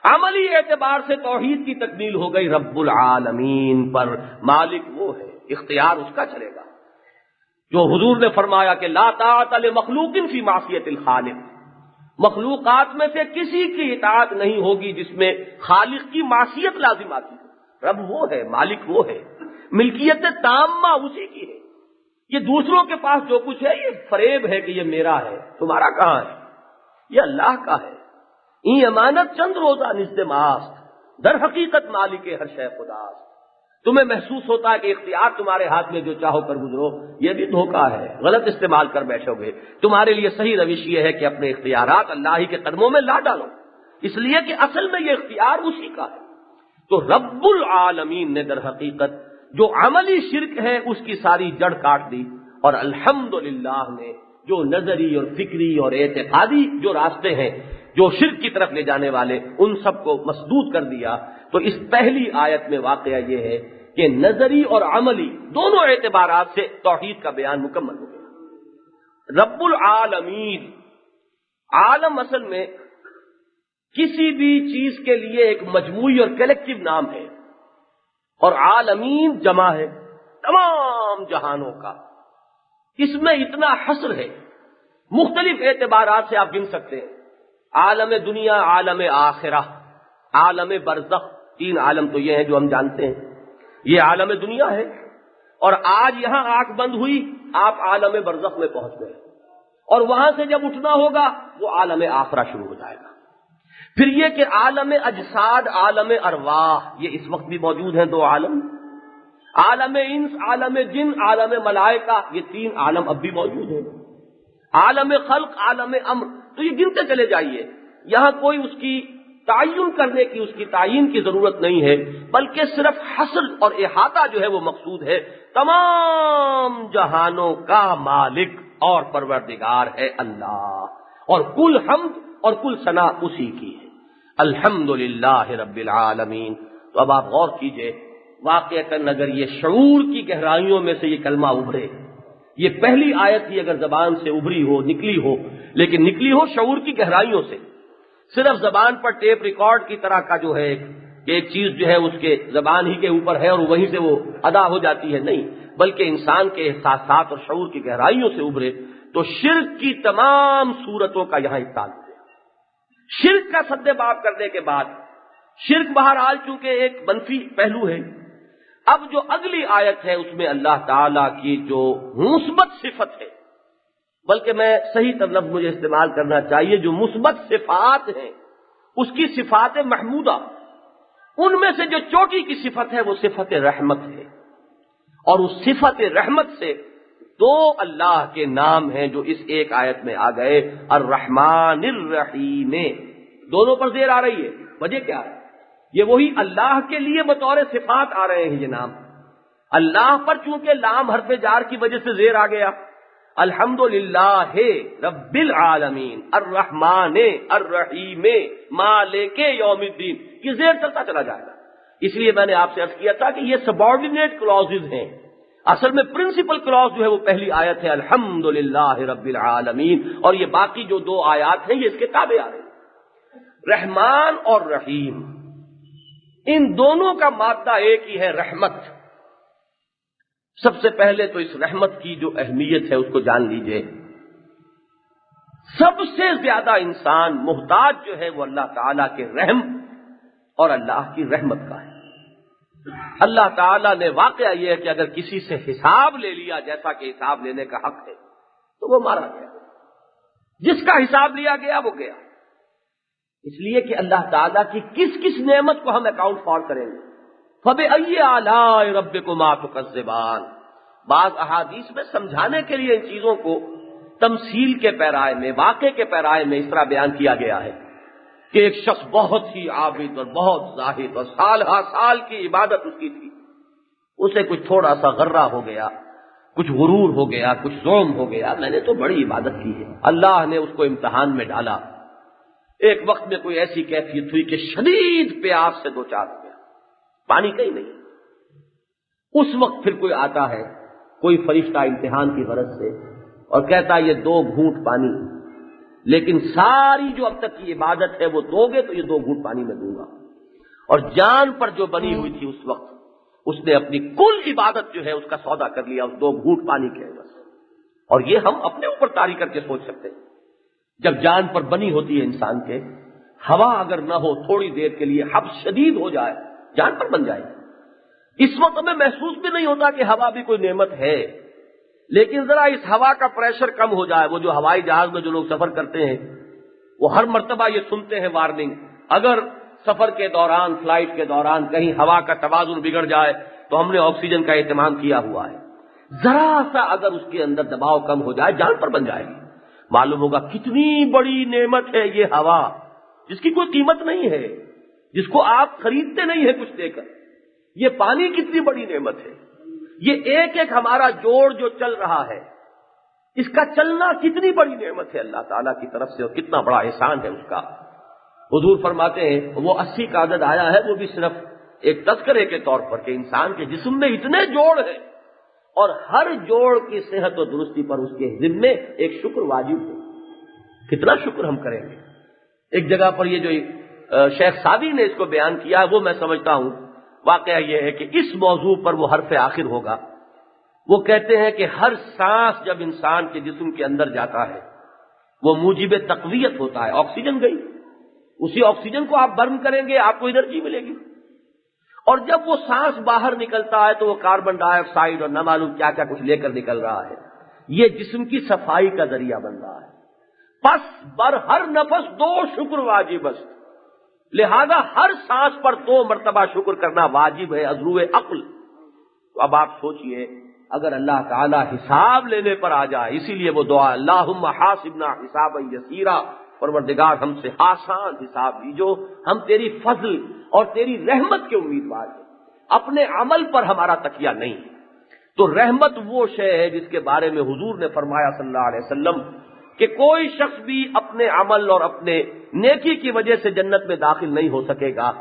عملی اعتبار سے توحید کی تکمیل ہو گئی رب العالمین پر۔ مالک وہ ہے، اختیار اس کا چلے گا، جو حضور نے فرمایا کہ لا طاعت لمخلوق فی معصیت الخالق، مخلوقات میں سے کسی کی اطاعت نہیں ہوگی جس میں خالق کی معصیت لازم آتی ہے۔ رب وہ ہے، مالک وہ ہے، ملکیت تامہ اسی کی ہے۔ یہ دوسروں کے پاس جو کچھ ہے یہ فریب ہے کہ یہ میرا ہے، تمہارا کہاں ہے؟ یہ اللہ کا ہے۔ این امانت چند روزہ نزد ماست، در حقیقت مالک ہر شے خداست۔ تمہیں محسوس ہوتا ہے کہ اختیار تمہارے ہاتھ میں، جو چاہو کر گزرو، یہ بھی دھوکہ ہے، غلط استعمال کر بیٹھو گے۔ تمہارے لیے صحیح روش یہ ہے کہ اپنے اختیارات اللہ ہی کے قدموں میں لا ڈالو، اس لیے کہ اصل میں یہ اختیار اسی کا ہے۔ تو رب العالمین نے در حقیقت جو عملی شرک ہے اس کی ساری جڑ کاٹ دی، اور الحمدللہ نے جو نظری اور فکری اور اعتقادی جو راستے ہیں جو شرک کی طرف لے جانے والے، ان سب کو مسدود کر دیا۔ تو اس پہلی آیت میں واقعہ یہ ہے کہ نظری اور عملی دونوں اعتبارات سے توحید کا بیان مکمل ہو گیا۔ رب العالمین، عالم اصل میں کسی بھی چیز کے لیے ایک مجموعی اور کلیکٹیو نام ہے، اور عالمین جمع ہے تمام جہانوں کا۔ اس میں اتنا حصر ہے، مختلف اعتبارات سے آپ گن سکتے ہیں۔ عالم دنیا، عالم آخرہ، عالم برزخ، تین عالم تو یہ ہیں جو ہم جانتے ہیں۔ یہ عالم دنیا ہے، اور آج یہاں آنکھ بند ہوئی آپ عالم برزخ میں پہنچ گئے، اور وہاں سے جب اٹھنا ہوگا وہ عالم آخرہ شروع ہو جائے گا۔ پھر یہ کہ عالم اجساد، عالم ارواح، یہ اس وقت بھی موجود ہیں دو عالم، عالم انس، عالم جن، عالم ملائکہ، یہ تین عالم اب بھی موجود ہیں۔ عالم خلق، عالم امر، تو یہ گنتے چلے جائیے، یہاں کوئی اس کی تعین کرنے کی، اس کی تعین کی ضرورت نہیں ہے، بلکہ صرف حصر اور احاطہ جو ہے وہ مقصود ہے۔ تمام جہانوں کا مالک اور پروردگار ہے اللہ، اور کل حمد اور کل ثنا اسی کی ہے، الحمدللہ رب العالمین۔ تو اب آپ غور کیجئے، واقعتاً اگر یہ شعور کی گہرائیوں میں سے یہ کلمہ ابھرے، یہ پہلی آیت ہی اگر زبان سے ابھری ہو، نکلی ہو، لیکن نکلی ہو شعور کی گہرائیوں سے، صرف زبان پر ٹیپ ریکارڈ کی طرح کا جو ہے ایک چیز جو ہے اس کے زبان ہی کے اوپر ہے اور وہیں سے وہ ادا ہو جاتی ہے، نہیں، بلکہ انسان کے احساسات اور شعور کی گہرائیوں سے ابھرے، تو شرک کی تمام صورتوں کا یہاں ابطال ہو گیا۔ شرک کا سد باب کرنے کے بعد، شرک بہرحال چونکہ ایک منفی پہلو ہے، اب جو اگلی آیت ہے اس میں اللہ تعالیٰ کی جو مثبت صفت ہے، بلکہ میں صحیح لفظ مجھے استعمال کرنا چاہیے، جو مثبت صفات ہیں اس کی صفات محمودہ، ان میں سے جو چوٹی کی صفت ہے وہ صفت رحمت ہے، اور اس صفت رحمت سے دو اللہ کے نام ہیں جو اس ایک آیت میں آ گئے، الرحمن الرحیم، دونوں پر زیر آ رہی ہے۔ وجہ کیا ہے؟ یہ وہی اللہ کے لیے بطور صفات آ رہے ہیں یہ نام، اللہ پر چونکہ لام حرف جار کی وجہ سے زیر آ گیا، الحمدللہ رب العالمین الرحمن الرحیم مالک یوم الدین، یہ زیر چلتا چلا جائے گا۔ اس لیے میں نے آپ سے عرض کیا تھا کہ یہ سبارڈینیٹ کلازز ہیں، اصل میں پرنسپل کلاز جو ہے وہ پہلی آیت ہے الحمدللہ رب العالمین، اور یہ باقی جو دو آیات ہیں یہ اس کے تابع آ رہے ہیں۔ رحمان اور رحیم، ان دونوں کا مادہ ایک ہی ہے، رحمت۔ سب سے پہلے تو اس رحمت کی جو اہمیت ہے اس کو جان لیجئے۔ سب سے زیادہ انسان محتاج جو ہے وہ اللہ تعالیٰ کے رحم اور اللہ کی رحمت کا ہے۔ اللہ تعالیٰ نے واقعہ یہ ہے کہ اگر کسی سے حساب لے لیا جیسا کہ حساب لینے کا حق ہے تو وہ مارا گیا، جس کا حساب لیا گیا وہ گیا، اس لیے کہ اللہ تعالیٰ کی کس کس نعمت کو ہم اکاؤنٹ فار کریں گے۔ فَبِأَيِّ آلَاءِ رَبِّكُمَا تُكَذِّبَانِ، بعض احادیث میں سمجھانے کے لیے ان چیزوں کو تمثیل کے پیرائے میں، واقعے کے پیرائے میں اس طرح بیان کیا گیا ہے کہ ایک شخص بہت ہی عابد اور بہت زاہد اور سال ہا سال کی عبادت اس کی تھی، اسے کچھ تھوڑا سا غرہ ہو گیا، کچھ غرور ہو گیا، کچھ ظلم ہو گیا، میں نے تو بڑی عبادت کی ہے، اللہ نے اس کو امتحان میں ڈالا، ایک وقت میں کوئی ایسی کیفیت ہوئی کہ شدید پیاس سے دوچار ہو گیا، پانی کہیں نہیں، اس وقت پھر کوئی آتا ہے، کوئی فرشتہ امتحان کی غرض سے، اور کہتا ہے یہ 2 گھونٹ پانی، لیکن ساری جو اب تک کی عبادت ہے وہ دو گے تو یہ 2 گھونٹ پانی میں دوں گا، اور جان پر جو بنی ہوئی تھی اس وقت اس نے اپنی کل عبادت جو ہے اس کا سودا کر لیا اس 2 گھونٹ پانی کے عوض۔ اور یہ ہم اپنے اوپر طاری کر کے سوچ سکتے ہیں، جب جان پر بنی ہوتی ہے انسان کے، ہوا اگر نہ ہو تھوڑی دیر کے لیے حبس شدید ہو جائے جان پر بن جائے، اس وقت ہمیں محسوس بھی نہیں ہوتا کہ ہوا بھی کوئی نعمت ہے، لیکن ذرا اس ہوا کا پریشر کم ہو جائے، وہ جو ہوائی جہاز میں جو لوگ سفر کرتے ہیں وہ ہر مرتبہ یہ سنتے ہیں وارننگ، اگر سفر کے دوران، فلائٹ کے دوران کہیں ہوا کا توازن بگڑ جائے تو ہم نے آکسیجن کا اہتمام کیا ہوا ہے، ذرا سا اگر اس کے اندر دباؤ کم ہو جائے جان پر بن جائے گی۔ معلوم ہوگا کتنی بڑی نعمت ہے یہ ہوا، جس کی کوئی قیمت نہیں ہے، جس کو آپ خریدتے نہیں ہیں کچھ دے کر۔ یہ پانی کتنی بڑی نعمت ہے، یہ ایک ایک ہمارا جوڑ جو چل رہا ہے، اس کا چلنا کتنی بڑی نعمت ہے اللہ تعالیٰ کی طرف سے، اور کتنا بڑا احسان ہے اس کا۔ حضور فرماتے ہیں وہ 80 کا عدد آیا ہے، وہ بھی صرف ایک تذکرے کے طور پر کہ انسان کے جسم میں اتنے جوڑ ہیں اور ہر جوڑ کی صحت و درستی پر اس کے ذمے ایک شکر واجب ہے۔ کتنا شکر ہم کریں گے۔ ایک جگہ پر یہ جو شیخ سعدی نے اس کو بیان کیا ہے وہ میں سمجھتا ہوں واقعہ یہ ہے کہ اس موضوع پر وہ حرف آخر ہوگا۔ وہ کہتے ہیں کہ ہر سانس جب انسان کے جسم کے اندر جاتا ہے وہ موجب تقویت ہوتا ہے، آکسیجن گئی، اسی آکسیجن کو آپ برن کریں گے آپ کو انرجی ملے گی، اور جب وہ سانس باہر نکلتا ہے تو وہ کاربن ڈائی آکسائڈ اور نہ معلوم کیا کیا کچھ لے کر نکل رہا ہے، یہ جسم کی صفائی کا ذریعہ بن رہا ہے۔ پس بر ہر نفس 2 شکر واجب است، لہذا ہر سانس پر 2 مرتبہ شکر کرنا واجب ہے عضو عقل۔ تو اب آپ سوچئے اگر اللہ تعالی حساب لینے پر آ جائے، اسی لیے وہ دعا اللہم حاسبنا حسابا یسیرا، پروردگار ہم سے آسان حساب لیجو، ہم تیری فضل اور تیری رحمت کے امیدوار ہیں، اپنے عمل پر ہمارا تکیہ نہیں ہے۔ تو رحمت وہ شے ہے جس کے بارے میں حضور نے فرمایا صلی اللہ علیہ وسلم کہ کوئی شخص بھی اپنے عمل اور اپنے نیکی کی وجہ سے جنت میں داخل نہیں ہو سکے گا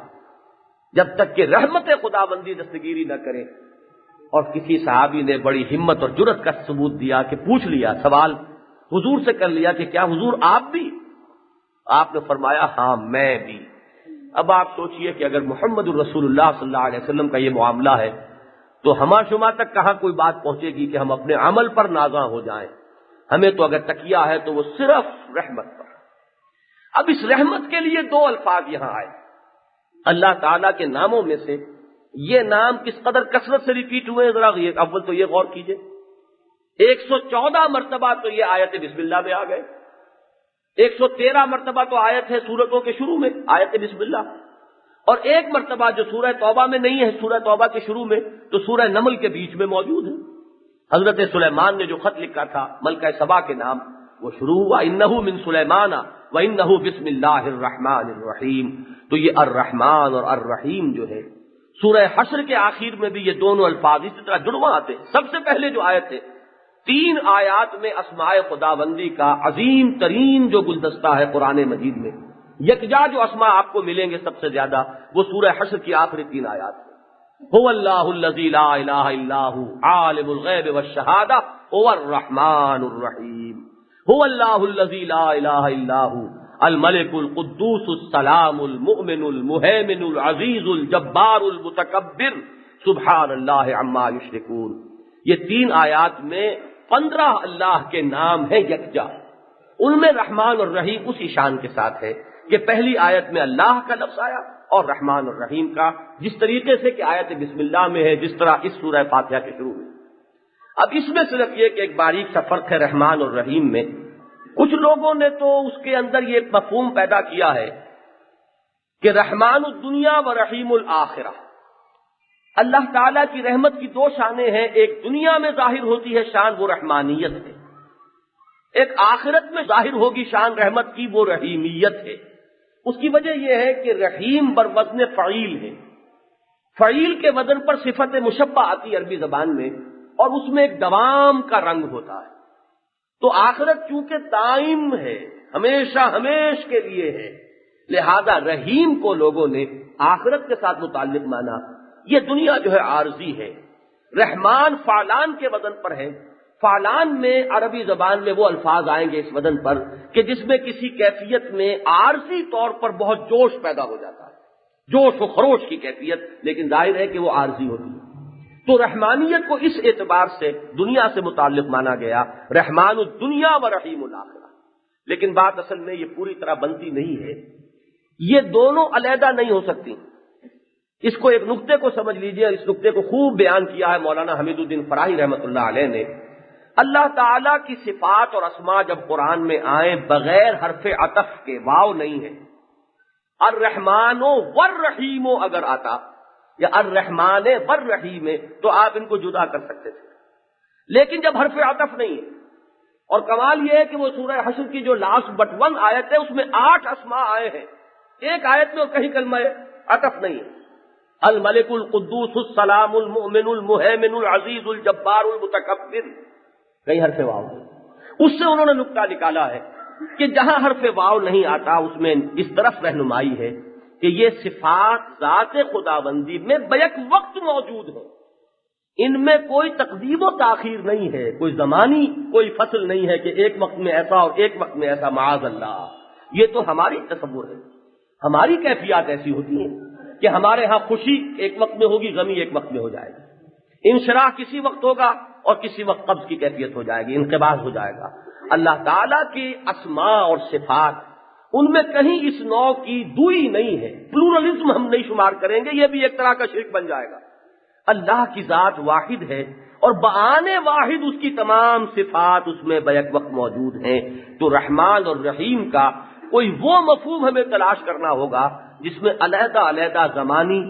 جب تک کہ رحمت خداوندی دستگیری نہ کرے۔ اور کسی صحابی نے بڑی ہمت اور جرأت کا ثبوت دیا کہ پوچھ لیا، سوال حضور سے کر لیا کہ کیا حضور آپ بھی؟ آپ نے فرمایا ہاں میں بھی۔ اب آپ سوچئے کہ اگر محمد الرسول اللہ صلی اللہ علیہ وسلم کا یہ معاملہ ہے تو ہما شما تک کہاں کوئی بات پہنچے گی کہ ہم اپنے عمل پر نازاں ہو جائیں۔ ہمیں تو اگر تکیہ ہے تو وہ صرف رحمت پر۔ اب اس رحمت کے لیے 2 الفاظ یہاں آئے، اللہ تعالیٰ کے ناموں میں سے یہ نام کس قدر کثرت سے ریپیٹ ہوئے ذرا اول تو یہ غور کیجئے، 114 مرتبہ تو یہ آیت بسم اللہ میں آ گئے، 113 مرتبہ تو آیت ہے سورتوں کے شروع میں آیت بسم اللہ، اور 1 مرتبہ جو سورہ توبہ میں نہیں ہے، سورہ توبہ کے شروع میں تو سورہ نمل کے بیچ میں موجود ہے۔ حضرت سلیمان نے جو خط لکھا تھا ملکہ سبا کے نام، وہ شروع ہوا انہو من سلیمان وانہو بسم اللہ الرحمن الرحیم۔ تو یہ الرحمن اور الرحیم جو ہے سورہ حشر کے آخر میں بھی یہ دونوں الفاظ اسی طرح جڑواں آتے ہیں۔ سب سے پہلے جو آیت ہے 3 آیات میں اسماء خداوندی کا عظیم ترین جو گلدستہ ہے قرآن مجید میں، یکجا جو اسماء آپ کو ملیں گے سب سے زیادہ وہ سورہ حشر کی آخری 3 آیات ہیں۔ هو اللہ الذی لا الہ الا هو عالم الغیب والشہادہ هو الرحمن الرحیم۔ هو اللہ الذی لا الہ الا هو الملک القدوس السلام المؤمن المہیمن العزیز الجبار المتکبر سبحان اللہ عما یشرکون۔ یہ 3 آیات میں 15 اللہ کے نام ہیں یکجا، ان میں رحمان اور رحیم اسی شان کے ساتھ ہے کہ پہلی آیت میں اللہ کا لفظ آیا اور رحمان اور رحیم کا جس طریقے سے کہ آیت بسم اللہ میں ہے، جس طرح اس سورہ فاتحہ کے شروع میں۔ اب اس میں صرف یہ کہ ایک باریک سا فرق ہے رحمان اور رحیم میں۔ کچھ لوگوں نے تو اس کے اندر یہ مفہوم پیدا کیا ہے کہ رحمان الدنیا و رحیم الآخرہ، اللہ تعالیٰ کی رحمت کی دو شانیں ہیں، ایک دنیا میں ظاہر ہوتی ہے شان، وہ رحمانیت ہے، ایک آخرت میں ظاہر ہوگی شان رحمت کی، وہ رحیمیت ہے۔ اس کی وجہ یہ ہے کہ رحیم بر وزن فعیل ہے، فعیل کے وزن پر صفت مشبہ آتی ہے عربی زبان میں، اور اس میں ایک دوام کا رنگ ہوتا ہے۔ تو آخرت چونکہ دائم ہے، ہمیشہ ہمیش کے لیے ہے، لہذا رحیم کو لوگوں نے آخرت کے ساتھ متعلق مانا۔ یہ دنیا جو ہے عارضی ہے۔ رحمان فعلان کے وزن پر ہے، فعلان میں عربی زبان میں وہ الفاظ آئیں گے اس وزن پر کہ جس میں کسی کیفیت میں عارضی طور پر بہت جوش پیدا ہو جاتا ہے، جوش و خروش کی کیفیت، لیکن ظاہر ہے کہ وہ عارضی ہوتی ہے۔ تو رحمانیت کو اس اعتبار سے دنیا سے متعلق مانا گیا، رحمان الدنیا و رحیم الآخرہ۔ لیکن بات اصل میں یہ پوری طرح بنتی نہیں ہے، یہ دونوں علیحدہ نہیں ہو سکتی۔ اس کو ایک نقطے کو سمجھ لیجئے، اس نقطے کو خوب بیان کیا ہے مولانا حمید الدین فراہی رحمۃ اللہ علیہ نے۔ اللہ تعالیٰ کی صفات اور اسماء جب قرآن میں آئیں بغیر حرف عطف کے، واو نہیں ہے، الرحمن والرحیم اگر آتا یا الرحمن والرحیم تو آپ ان کو جدا کر سکتے تھے، لیکن جب حرف عطف نہیں ہے، اور کمال یہ ہے کہ وہ سورہ حشر کی جو لاسٹ بٹ ون آیت ہے اس میں 8 اسماء آئے ہیں ایک آیت میں، اور کہیں کلمہ عطف نہیں ہے۔ الملک القدوس السلام المؤمن المہیمن العزیز الجبار المتکبر، کئی حرف واو۔ اس سے انہوں نے نقطہ نکالا ہے کہ جہاں حرف واو نہیں آتا اس میں اس طرف رہنمائی ہے کہ یہ صفات ذات خداوندی میں بیک وقت موجود ہیں، ان میں کوئی تقدیم و تاخیر نہیں ہے، کوئی زمانی کوئی فصل نہیں ہے کہ ایک وقت میں ایسا اور ایک وقت میں ایسا، معاذ اللہ۔ یہ تو ہماری تصور ہے، ہماری کیفیات ایسی ہوتی ہیں کہ ہمارے ہاں خوشی ایک وقت میں ہوگی، غمی ایک وقت میں ہو جائے گی، انشراح کسی وقت ہوگا اور کسی وقت قبض کی کیفیت ہو جائے گی، انقباض ہو جائے گا۔ اللہ تعالیٰ کی اسماء اور صفات ان میں کہیں اس نوع کی دوئی نہیں ہے، پلورلزم ہم نہیں شمار کریں گے، یہ بھی ایک طرح کا شرک بن جائے گا۔ اللہ کی ذات واحد ہے اور بآن واحد اس کی تمام صفات اس میں بیک وقت موجود ہیں۔ تو رحمان اور رحیم کا کوئی وہ مفہوم ہمیں تلاش کرنا ہوگا جس میں علیحدہ علیحدہ زمانی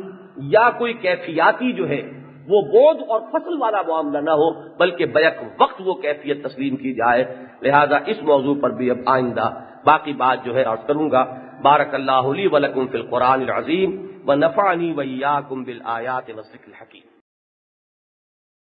یا کوئی کیفیاتی جو ہے وہ بود اور فصل والا معاملہ نہ ہو، بلکہ بیک وقت وہ کیفیت تسلیم کی جائے۔ لہذا اس موضوع پر بھی اب آئندہ باقی بات جو ہے عرض کروں گا۔ بارک اللہ لی ولکم فی القرآن العظیم ونفعنی وإیاکم بالآیات والذکر الحکیم۔